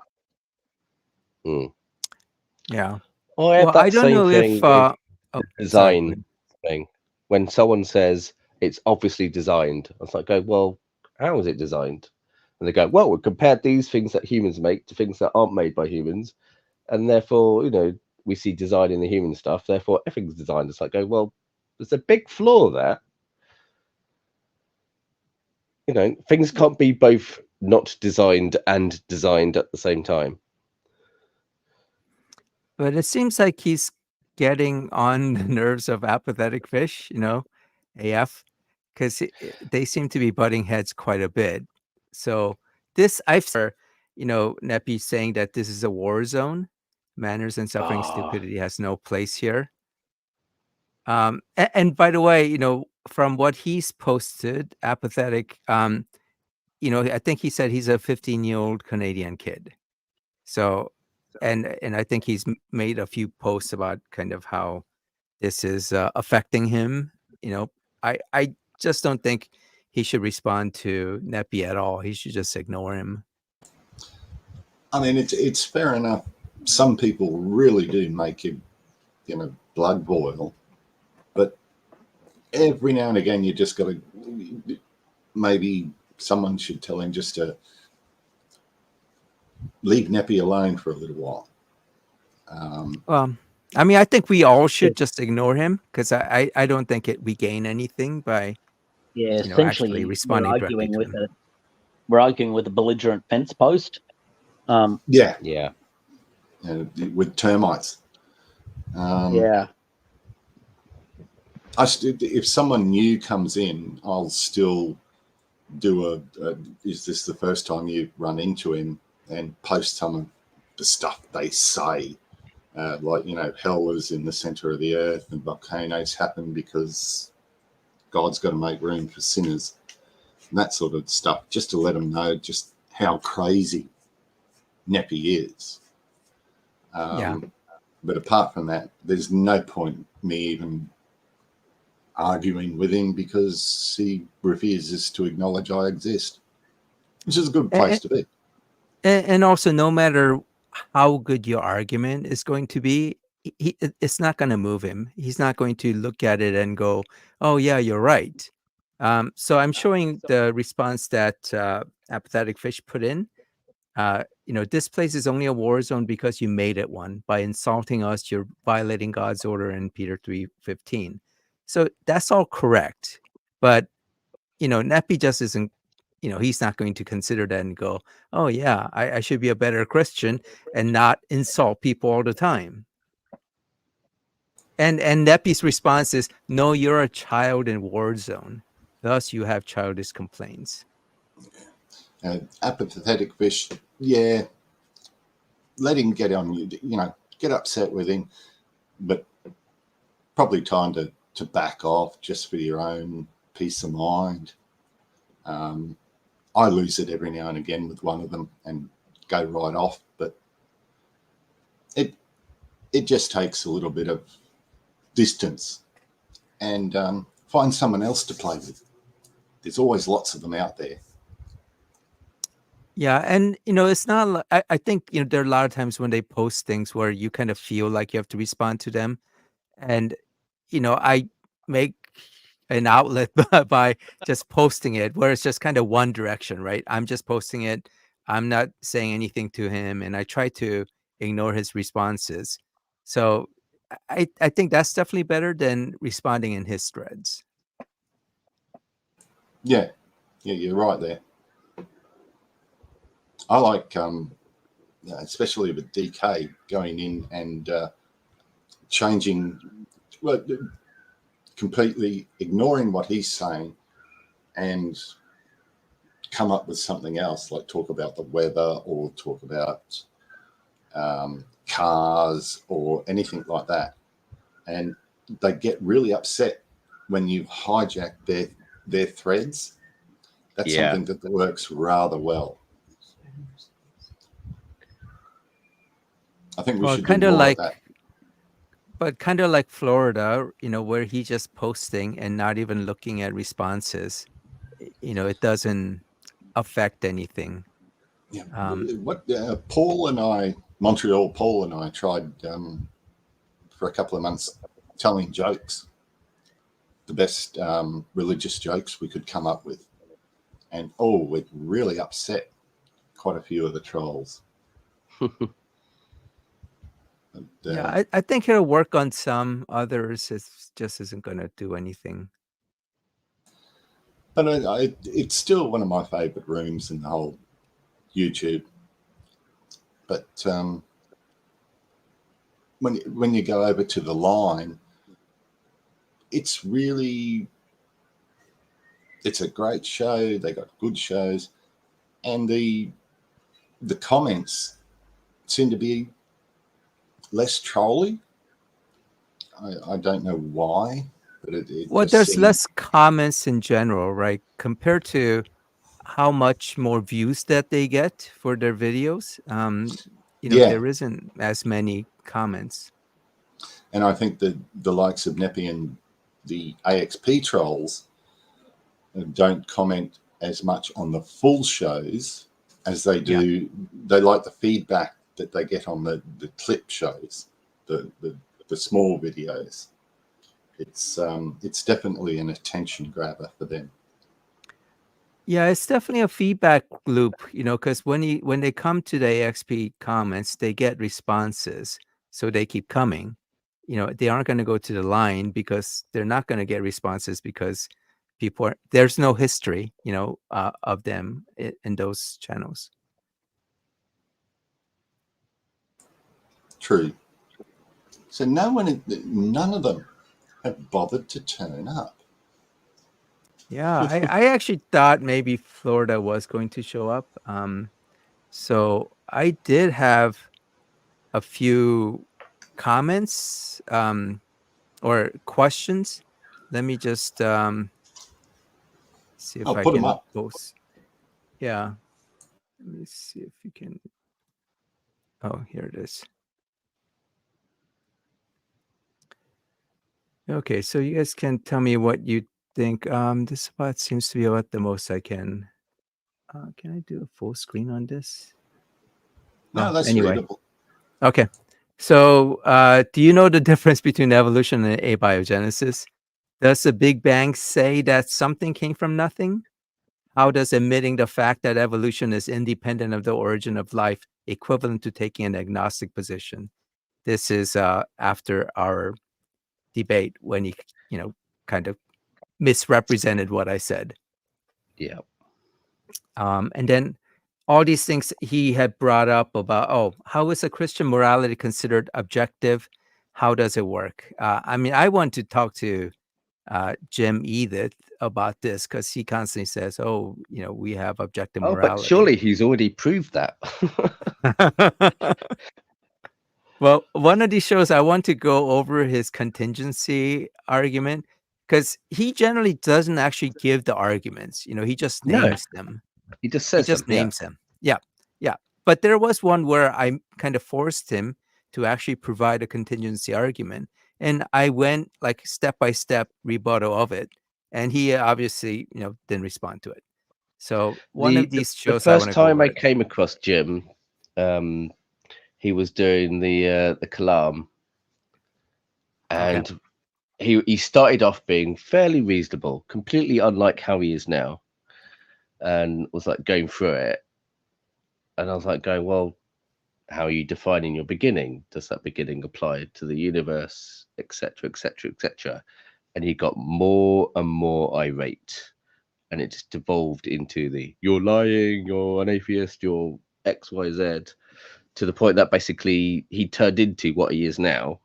Yeah.
Well, I don't know if design thing. When someone says it's obviously designed, I was like, well, how is it designed? And they go, well, we compared these things that humans make to things that aren't made by humans, and therefore, we see design in the human stuff. Therefore, everything's designed. It's like, well, there's a big flaw there. Things can't be both not designed and designed at the same time.
But it seems like he's getting on the nerves of Apathetic Fish, AF, because they seem to be butting heads quite a bit. So this, I've heard, Neppy saying that this is a war zone. Manners and suffering stupidity has no place here. And by the way, from what he's posted, Apathetic, I think he said he's a 15-year-old Canadian kid. So, and I think he's made a few posts about kind of how this is affecting him. I just don't think he should respond to Neppy at all. He should just ignore him.
I mean, it's fair enough. Some people really do make him, blood boil. But every now and again, you just got to, maybe someone should tell him just to leave Neppy alone for a little while.
Well, I mean, I think we all should just ignore him, because I don't think we gain anything by
essentially
actually responding directly to him.
We're arguing with a belligerent fence post.
Yeah.
Yeah.
With termites. If someone new comes in, I'll still do is this the first time you run into him, and post some of the stuff they say. Like, hell is in the center of the earth and volcanoes happen because God's got to make room for sinners. And that sort of stuff, just to let them know just how crazy Neppy is. But apart from that, there's no point me even arguing with him, because he refuses to acknowledge I exist, which is a good place to be.
And also, no matter how good your argument is going to be, it's not going to move him. He's not going to look at it and go, "Oh yeah, you're right." So I'm showing the response that Apathetic Fish put in. This place is only a war zone because you made it one. By insulting us, you're violating God's order in Peter 3:15. So that's all correct. But, Neppy just isn't, he's not going to consider that and go, oh yeah, I should be a better Christian and not insult people all the time. And Neppy's response is, no, you're a child in war zone. Thus you have childish complaints.
Apathetic Fish, yeah, let him get on you, get upset with him, but probably time to back off just for your own peace of mind. I lose it every now and again with one of them and go right off, but it just takes a little bit of distance and find someone else to play with. There's always lots of them out there.
Yeah, and it's not. I think there are a lot of times when they post things where you kind of feel like you have to respond to them, and I make an outlet by just posting it where it's just kind of one direction, right? I'm just posting it. I'm not saying anything to him, and I try to ignore his responses. So I think that's definitely better than responding in his threads.
Yeah, you're right there. I like, especially with DK, going in and changing, well, completely ignoring what he's saying and come up with something else, like talk about the weather or talk about cars or anything like that. And they get really upset when you hijack their threads. That's something that works rather well. I think we should do more of that.
But kind of like Florida, where he's just posting and not even looking at responses, it doesn't affect anything.
Yeah. Montreal Paul and I tried for a couple of months telling jokes, the best religious jokes we could come up with. And it really upset quite a few of the trolls.
Yeah, I think it'll work on some. Others, it just isn't going to do anything.
But it's still one of my favorite rooms in the whole YouTube. But when you go over to the line, it's a great show. They got good shows, and the comments seem to be less trolly. I don't know why, but
there's less comments in general, right? Compared to how much more views that they get for their videos. There isn't as many comments.
And I think that the likes of Neppy and the AXP trolls don't comment as much on the full shows as they do. Yeah. They like the feedback that they get on the clip shows, the small videos. It's definitely an attention grabber for them.
Yeah, it's definitely a feedback loop, because when they come to the AXP comments, they get responses, so they keep coming. They aren't going to go to the line because they're not going to get responses because there's no history, of them in those channels.
True. So none of them have bothered to turn up.
Yeah, I actually thought maybe Florida was going to show up. So I did have a few comments or questions. Let me just see if I can post. Yeah. Let me see if you can. Oh, here it is. Okay, so you guys can tell me what you think. This spot seems to be about the most I can. Can I do a full screen on this?
No, that's readable.
Okay. So do you know the difference between evolution and abiogenesis? Does the Big Bang say that something came from nothing? How does admitting the fact that evolution is independent of the origin of life equivalent to taking an agnostic position? This is after our debate when he, kind of misrepresented what I said.
Yeah.
And then all these things he had brought up about, how is a Christian morality considered objective? How does it work? I mean, I want to talk to Jim Edith about this because he constantly says, we have objective morality.
But surely he's already proved that.
Well, one of these shows, I want to go over his contingency argument because he generally doesn't actually give the arguments. He just names them.
He just says
names them. Yeah. Yeah. But there was one where I kind of forced him to actually provide a contingency argument. And I went like step-by-step rebuttal of it. And he obviously, didn't respond to it. So one of these shows,
the first time I came across Jim, he was doing the Kalam, and he started off being fairly reasonable, completely unlike how he is now, and was like going through it. And I was like going, well, how are you defining your beginning? Does that beginning apply to the universe, etc., etc., etc.? And he got more and more irate, and it just devolved into you're lying, you're an atheist, you're XYZ, to the point that basically he turned into what he is now.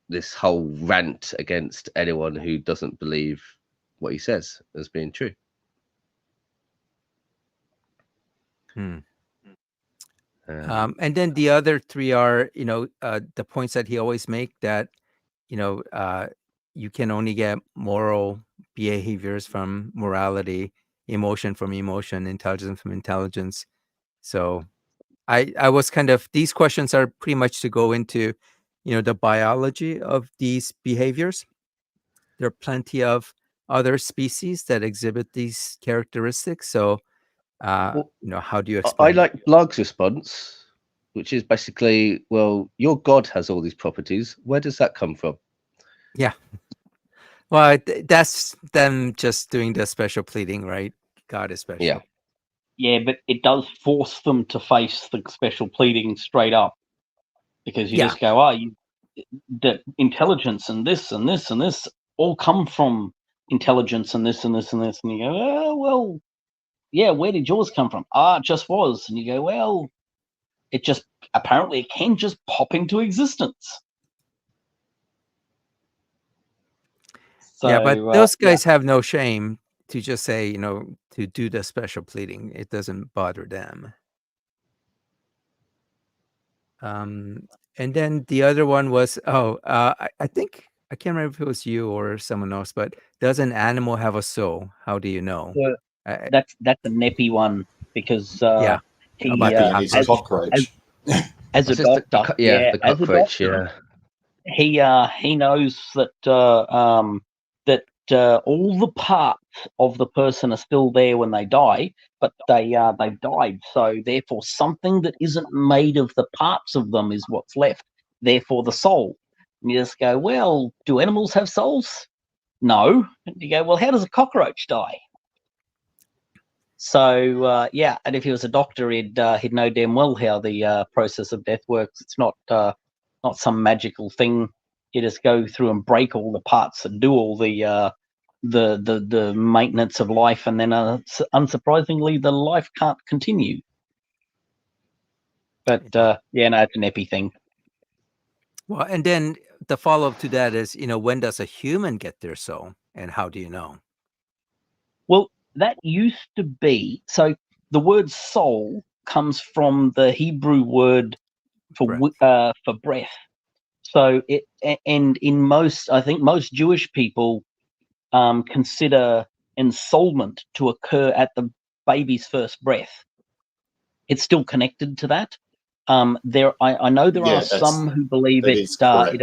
This whole rant against anyone who doesn't believe what he says as being true.
And then the other three are, the points that he always make that, you can only get moral behaviors from morality, emotion from emotion, intelligence from intelligence. So I was kind of, these questions are pretty much to go into, the biology of these behaviors. There are plenty of other species that exhibit these characteristics. So, how do you explain?
I like Blog's response, which is basically, well, your God has all these properties. Where does that come from?
Yeah. Well, that's them just doing the special pleading, right? God is special.
Yeah.
Yeah, but it does force them to face the special pleading straight up, because you just go, the intelligence and this and this and this all come from intelligence and this and this and this, and you go, oh, well, yeah, where did yours come from? It just was. And you go, well, it just apparently it can just pop into existence. So,
yeah, but those guys have no shame to just say, to do the special pleading. It doesn't bother them. And then the other one was, I think, I can't remember if it was you or someone else, but does an animal have a soul? How do you know?
That's a neppy one, because
he's a cockroach.
As a doctor,
the cockroach,
he knows that all the parts of the person are still there when they die, but they've died. So therefore, something that isn't made of the parts of them is what's left. Therefore, the soul. And you just go, well, do animals have souls? No. And you go, well, how does a cockroach die? So and if he was a doctor, he'd know damn well how the process of death works. It's not some magical thing. You just go through and break all the parts and do all the maintenance of life, and then unsurprisingly, the life can't continue. But it's an epi thing.
Well, and then the follow-up to that is, when does a human get their soul, and how do you know?
Well, that used to be, so the word soul comes from the Hebrew word for breath. So and in most Jewish people consider ensoulment to occur at the baby's first breath. It's still connected to that. I know there are some who believe it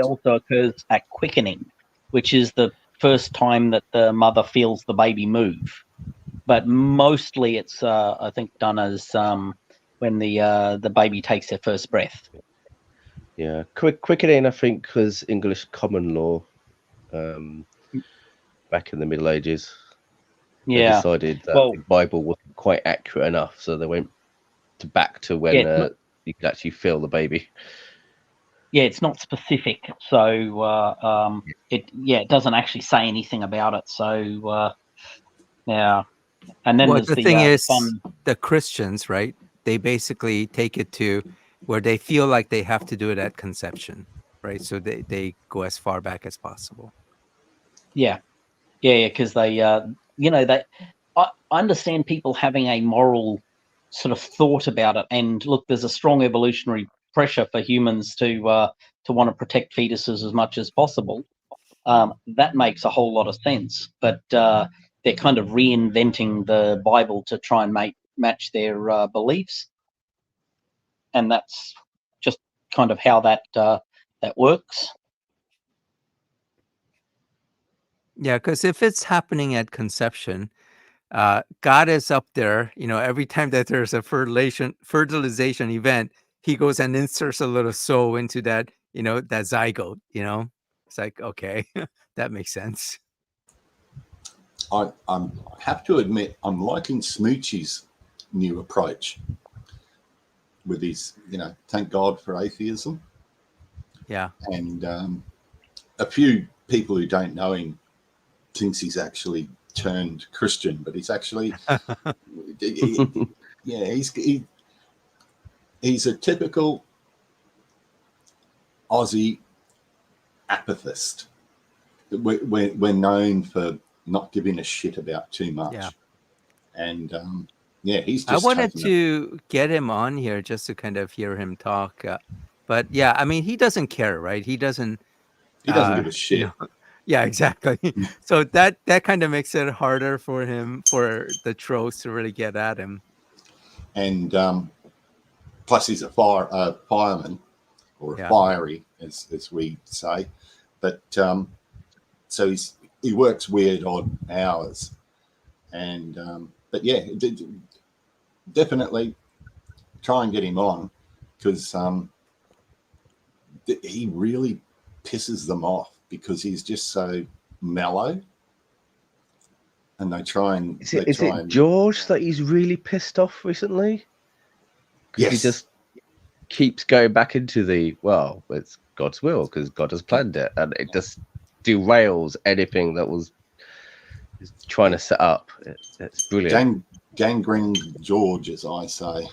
also occurs at quickening, which is the first time that the mother feels the baby move. But mostly it's I think done as when the baby takes their first breath.
Yeah, quickening, I think, was English common law back in the Middle Ages. They decided that the Bible wasn't quite accurate enough, so they went back to when you could actually feel the baby.
Yeah, it's not specific, so it doesn't actually say anything about it. So yeah, and then
Well,
there's
the thing is, the Christians, right? They basically take it to where they feel like they have to do it at conception, right? So they go as far back as possible.
Yeah, because they, I understand people having a moral sort of thought about it. And look, there's a strong evolutionary pressure for humans to want to protect fetuses as much as possible. That makes a whole lot of sense. But they're kind of reinventing the Bible to try and match their beliefs, and that's just kind of how that works.
Yeah, because if it's happening at conception, God is up there, every time that there's a fertilization event, he goes and inserts a little soul into that, that zygote, It's like, okay, that makes sense.
I have to admit, I'm liking Smoochie's new approach with his, thank God for atheism.
Yeah.
And a few people who don't know him thinks he's actually turned Christian, but he's actually, he's a typical Aussie apathist. We're known for not giving a shit about too much.
Yeah.
And he's just.
I wanted to get him on here just to kind of hear him talk. But yeah, I mean, he doesn't care, right? He doesn't
give a shit.
Yeah, exactly. So that kind of makes it harder for him, for the trolls to really get at him.
And plus he's a fireman, or a fiery, as we say. But so he works weird odd hours. And but yeah, definitely try and get him on, because he really pisses them off because he's just so mellow. And they try and... Is
it George that he's really pissed off recently? Because he just keeps going back into it's God's will because God has planned it, and it just derails anything that was trying to set up. It's brilliant.
Gangrene George, as I say,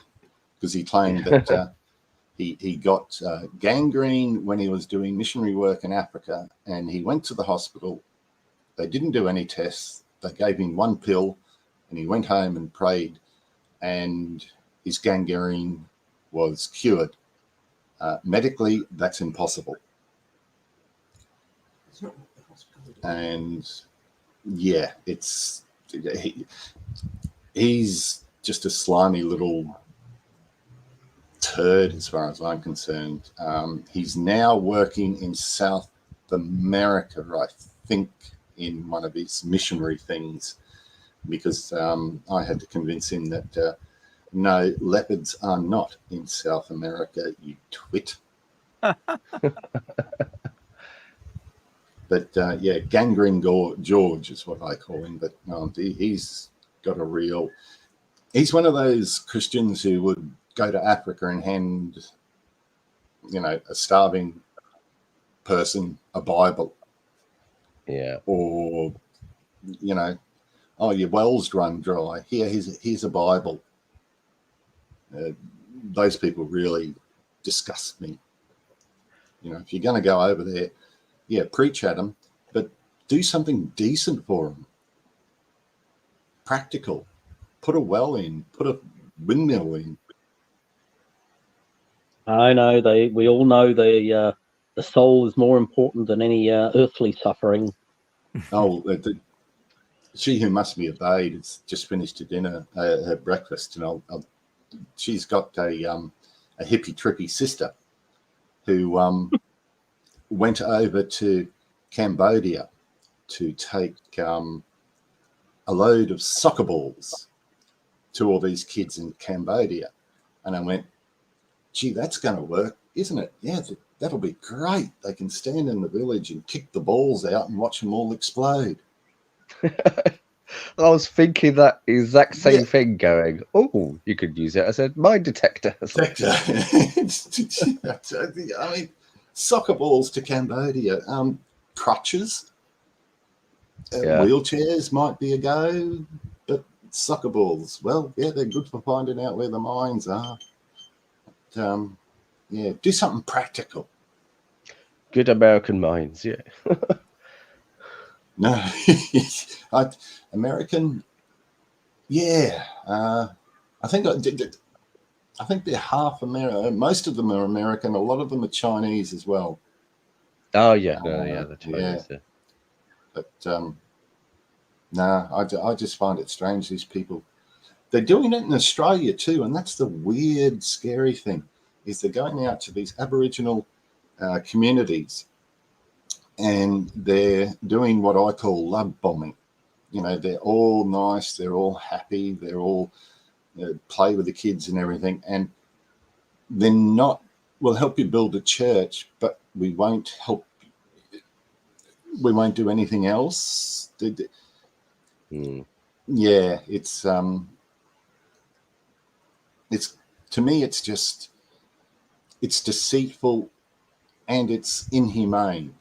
because he claimed that he got gangrene when he was doing missionary work in Africa, and he went to the hospital. They didn't do any tests. They gave him one pill, and he went home and prayed, and his gangrene was cured. Medically, that's impossible. And yeah, he's just a slimy little turd as far as I'm concerned. He's now working in South America, I think, in one of his missionary things, because I had to convince him that no, leopards are not in South America, you twit. But Gangrene George is what I call him. But no, he's got a real... He's one of those Christians who would go to Africa and hand, a starving person a Bible.
Yeah.
Or, oh, your well's run dry. Here's a Bible. Those people really disgust me. If you're going to go over there, preach at them, but do something decent for them. Practical. Put a well in. Put a windmill in.
I know we all know the soul is more important than any earthly suffering.
Oh, she who must be obeyed has just finished her breakfast, and she's got a hippie trippy sister who went over to Cambodia to take a load of soccer balls to all these kids in Cambodia. And I went, gee, that's going to work, isn't it? Yeah, that'll be great. They can stand in the village and kick the balls out and watch them all explode.
I was thinking that exact same thing going, oh, you could use it as a mine detector.
I mean, soccer balls to Cambodia, crutches, wheelchairs might be a go, but soccer balls, well, yeah, they're good for finding out where the mines are. But, yeah, do something practical.
Good American minds, yeah.
No, American, yeah. I think they're half American. Most of them are American. A lot of them are Chinese as well.
Oh yeah, the Chinese. Yeah.
But I just find it strange. These people, they're doing it in Australia too, and that's the weird, scary thing. Is they're going out to these Aboriginal communities. And they're doing what I call love bombing. You know, they're all nice, they're all happy, they're all play with the kids and everything. And they're not, we'll help you build a church, but we won't do anything else. Yeah, it's to me, it's deceitful and it's inhumane.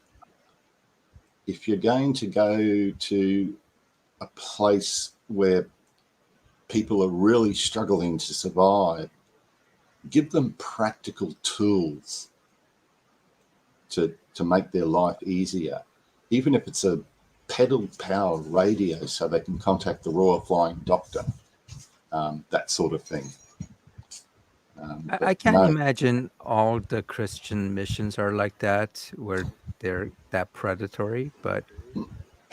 If you're going to go to a place where people are really struggling to survive, give them practical tools to make their life easier, even if it's a pedal power radio so they can contact the Royal Flying Doctor, that sort of thing.
I can't imagine all the Christian missions are like that, where they're that predatory, but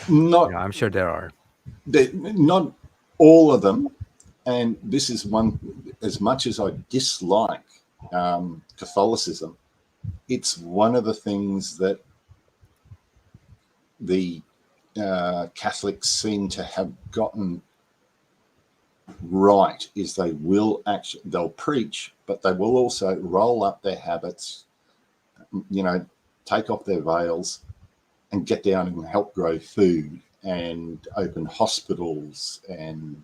I'm sure there are.
Not all of them, and this is one, as much as I dislike Catholicism, it's one of the things that the Catholics seem to have gotten right, is they'll preach, but they will also roll up their habits, take off their veils and get down and help grow food and open hospitals and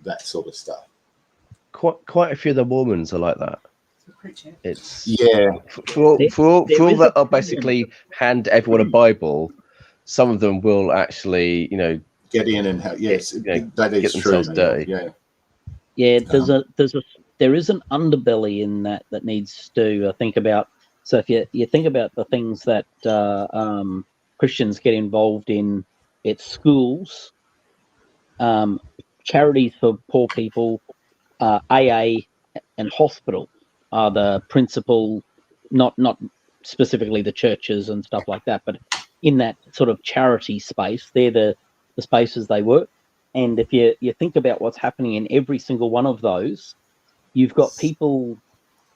that sort of stuff.
Quite a few of the Mormons are like that. It's for all that are basically hand everyone a Bible. Some of them will actually,
get in and help. Yes, that is
get themselves
true.
dirty.
Yeah. There is an underbelly in that needs to think about. So if you think about the things that Christians get involved in, it's schools, charities for poor people, AA, and hospital are the principal, not specifically the churches and stuff like that, but in that sort of charity space, they're the spaces they work. And if you think about what's happening in every single one of those, you've got people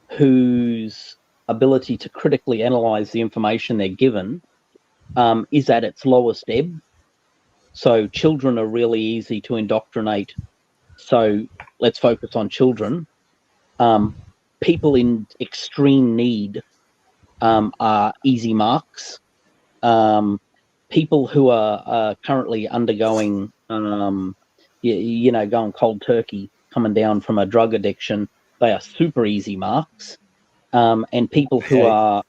whose ability to critically analyze the information they're given is at its lowest ebb. So children are really easy to indoctrinate. So let's focus on children. People in extreme need are easy marks. People who are currently undergoing, going cold turkey, coming down from a drug addiction, they are super easy marks. And people who are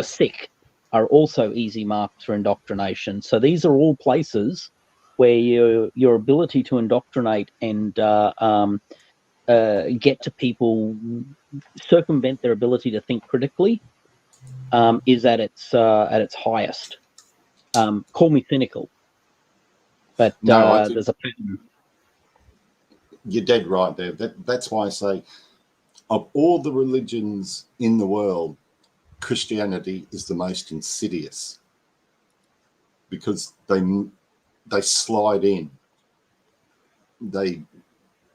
sick are also easy marks for indoctrination. So these are all places where your ability to indoctrinate and get to people, circumvent their ability to think critically, is at its highest. Call me cynical, but there's a pattern.
You're dead right there. That's why I say, of all the religions in the world, Christianity is the most insidious, because they slide in. They,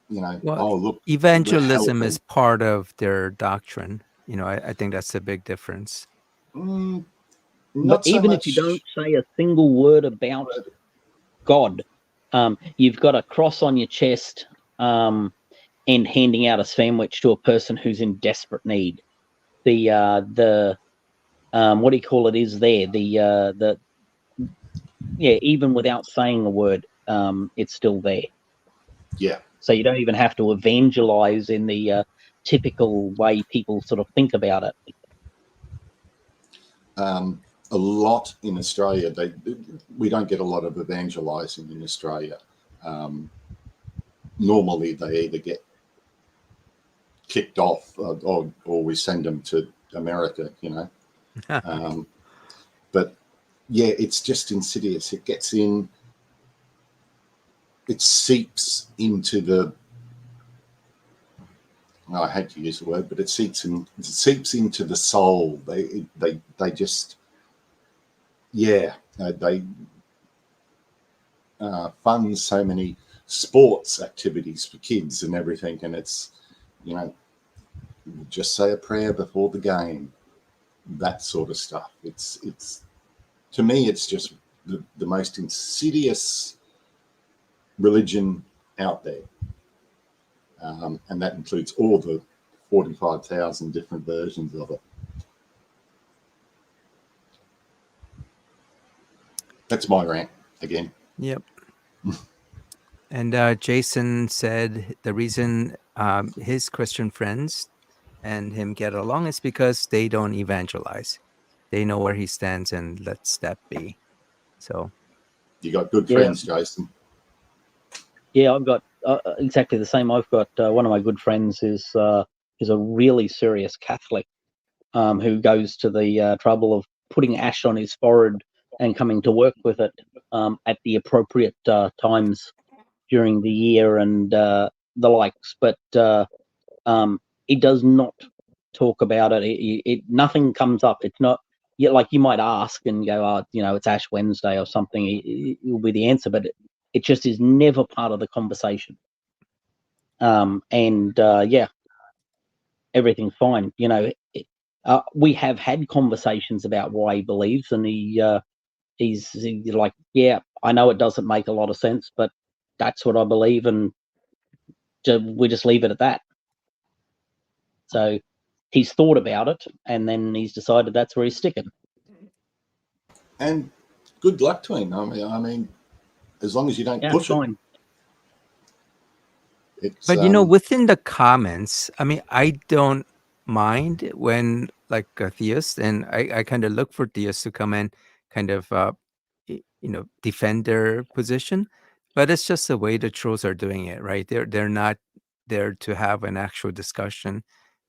look.
Evangelism is part of their doctrine. I think that's a big difference.
But even if you don't say a single word about God, you've got a cross on your chest, and handing out a sandwich to a person who's in desperate need. The what do you call it is there? Even without saying a word, it's still there.
Yeah.
So you don't even have to evangelize in the typical way people sort of think about it.
A lot in Australia, we don't get a lot of evangelizing in Australia. Normally they either get kicked off or we send them to America, you know. But yeah, it's just insidious. It gets in, it seeps into the, well, I hate to use the word, but it seeps into the soul. They just, yeah, they fund so many sports activities for kids and everything, and it's, you know, just say a prayer before the game, that sort of stuff. It's to me, it's just the most insidious religion out there, and that includes all the 45,000 different versions of it. That's my rant again.
Yep. And Jason said the reason his Christian friends and him get along is because they don't evangelize. They know where he stands and lets that be. So
you got good friends, Jason.
Yeah, I've got exactly the same. I've got one of my good friends is a really serious Catholic who goes to the trouble of putting ash on his forehead and coming to work with it at the appropriate times during the year and the likes. But it does not talk about it. It nothing comes up. It's not like you might ask and go, oh, you know, it's Ash Wednesday or something. It will be the answer, but it just is never part of the conversation. Yeah, everything's fine. You know, we have had conversations about why he believes, and he's like, yeah, I know it doesn't make a lot of sense, but that's what I believe, and we just leave it at that. So he's thought about it, and then he's decided that's where he's sticking.
And good luck to him. I mean, as long as you don't push
fine.
it.
But you know, within the comments, I mean, I don't mind when like a theist, and I kind of look for theists to come in, kind of you know, defend their position. But it's just the way the trolls are doing it, right? They're not there to have an actual discussion,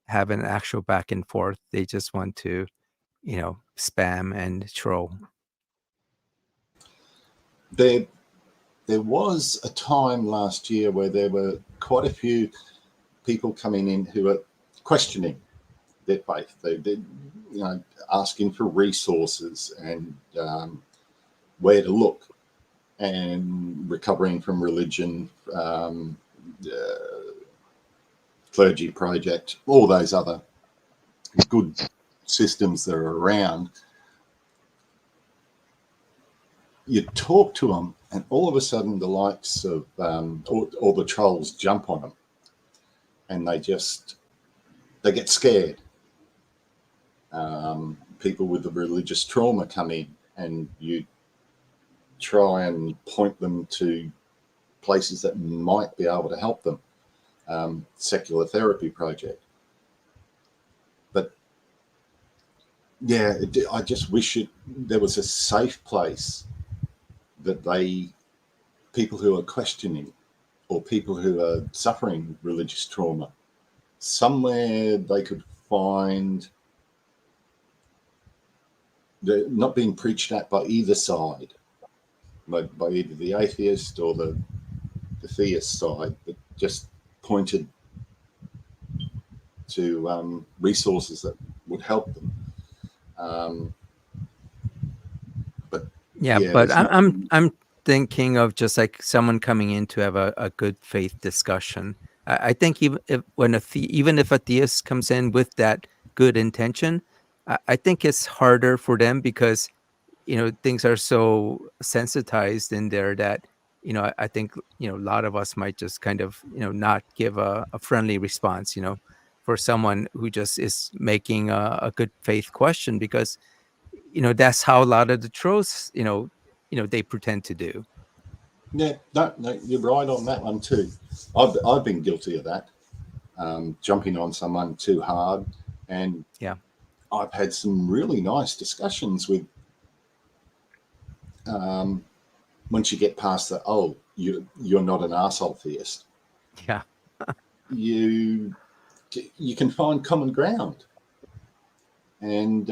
have an actual back and forth. They just want to, you know, spam and troll.
There was a time last year where there were quite a few people coming in who were questioning their faith. They did, you know, asking for resources and where to look, and recovering from religion, clergy project, all those other good systems that are around. You talk to them, and all of a sudden the likes of all the trolls jump on them, and they get scared. People with the religious trauma come in, and you try and point them to places that might be able to help them. Secular therapy project. But yeah, I just wish there was a safe place that people who are questioning or people who are suffering religious trauma, somewhere they could find, they're not being preached at by either side, by either the atheist or the theist side, but just pointed to resources that would help them. But
I'm thinking of just like someone coming in to have a good faith discussion. I think even if a theist comes in with that good intention, I think it's harder for them because, you know, things are so sensitized in there that I think, a lot of us might just kind of, not give a friendly response, for someone who just is making a good faith question, because, that's how a lot of the trolls, they pretend to do.
Yeah, no, you're right on that one too. I've been guilty of that, jumping on someone too hard, and
yeah,
I've had some really nice discussions with. Once you get past the you're not an arsehole theist,
yeah,
you can find common ground, and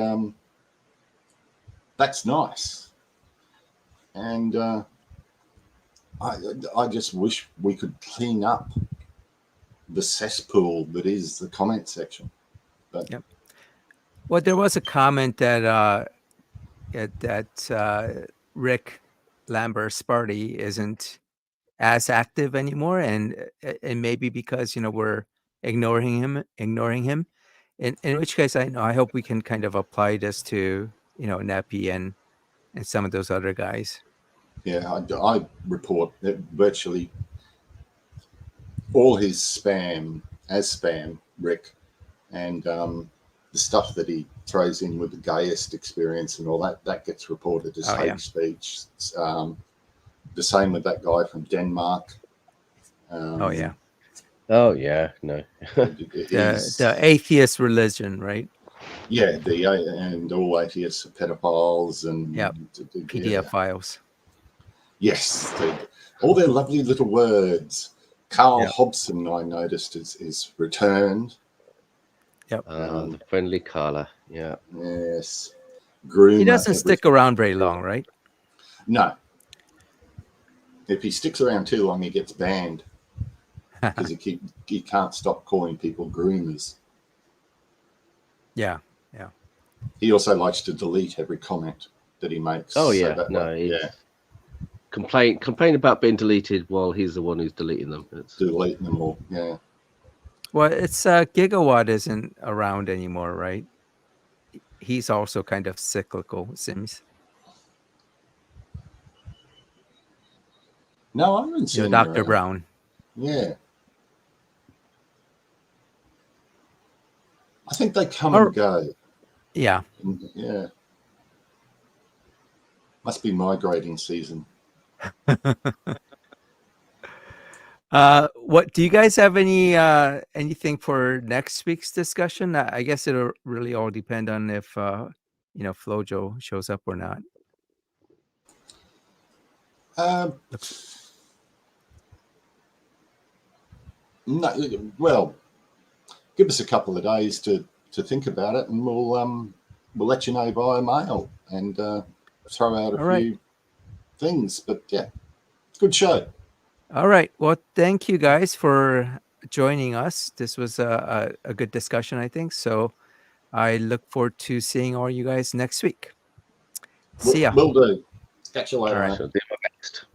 that's nice. And I just wish we could clean up the cesspool that is the comment section. But
yep. Well, there was a comment that Rick Lambert's party isn't as active anymore, and maybe because we're ignoring him. In which case, I hope we can kind of apply this to Neppy and some of those other guys.
Yeah, I report that virtually all his spam as spam, Rick, and the stuff that he throws in with the Gayest Experience and all that gets reported as hate speech. The same with that guy from Denmark.
Oh yeah,
no.
the atheist religion, right?
Yeah, and all atheists are pedophiles and
PDF files.
Yes, all their lovely little words. Carl Hobson, I noticed, is returned.
Yep.
The friendly Carla. Yeah.
Yes. Groomer,
he doesn't stick around very long, right?
No. If he sticks around too long, he gets banned because he can't stop calling people groomers.
Yeah.
He also likes to delete every comment that he makes.
Oh yeah, Complain about being deleted while he's the one who's deleting them.
Deleting them all. Yeah.
Well, it's Gigawatt isn't around anymore, right? He's also kind of cyclical, it seems.
No, I haven't seen
Dr. Brown.
Yeah. I think they come and go.
Yeah.
Yeah. Must be migrating season.
What do you guys have anything for next week's discussion? I guess it'll really all depend on if Flojo shows up or not.
No, well, give us a couple of days to think about it, and we'll let you know via mail and throw out a few things. But yeah, good show.
All right. Well, thank you guys for joining us. This was a good discussion, I think. So I look forward to seeing all you guys next week. See ya.
Will do. Catch you later.
All right. I'll do my best.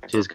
Cheers.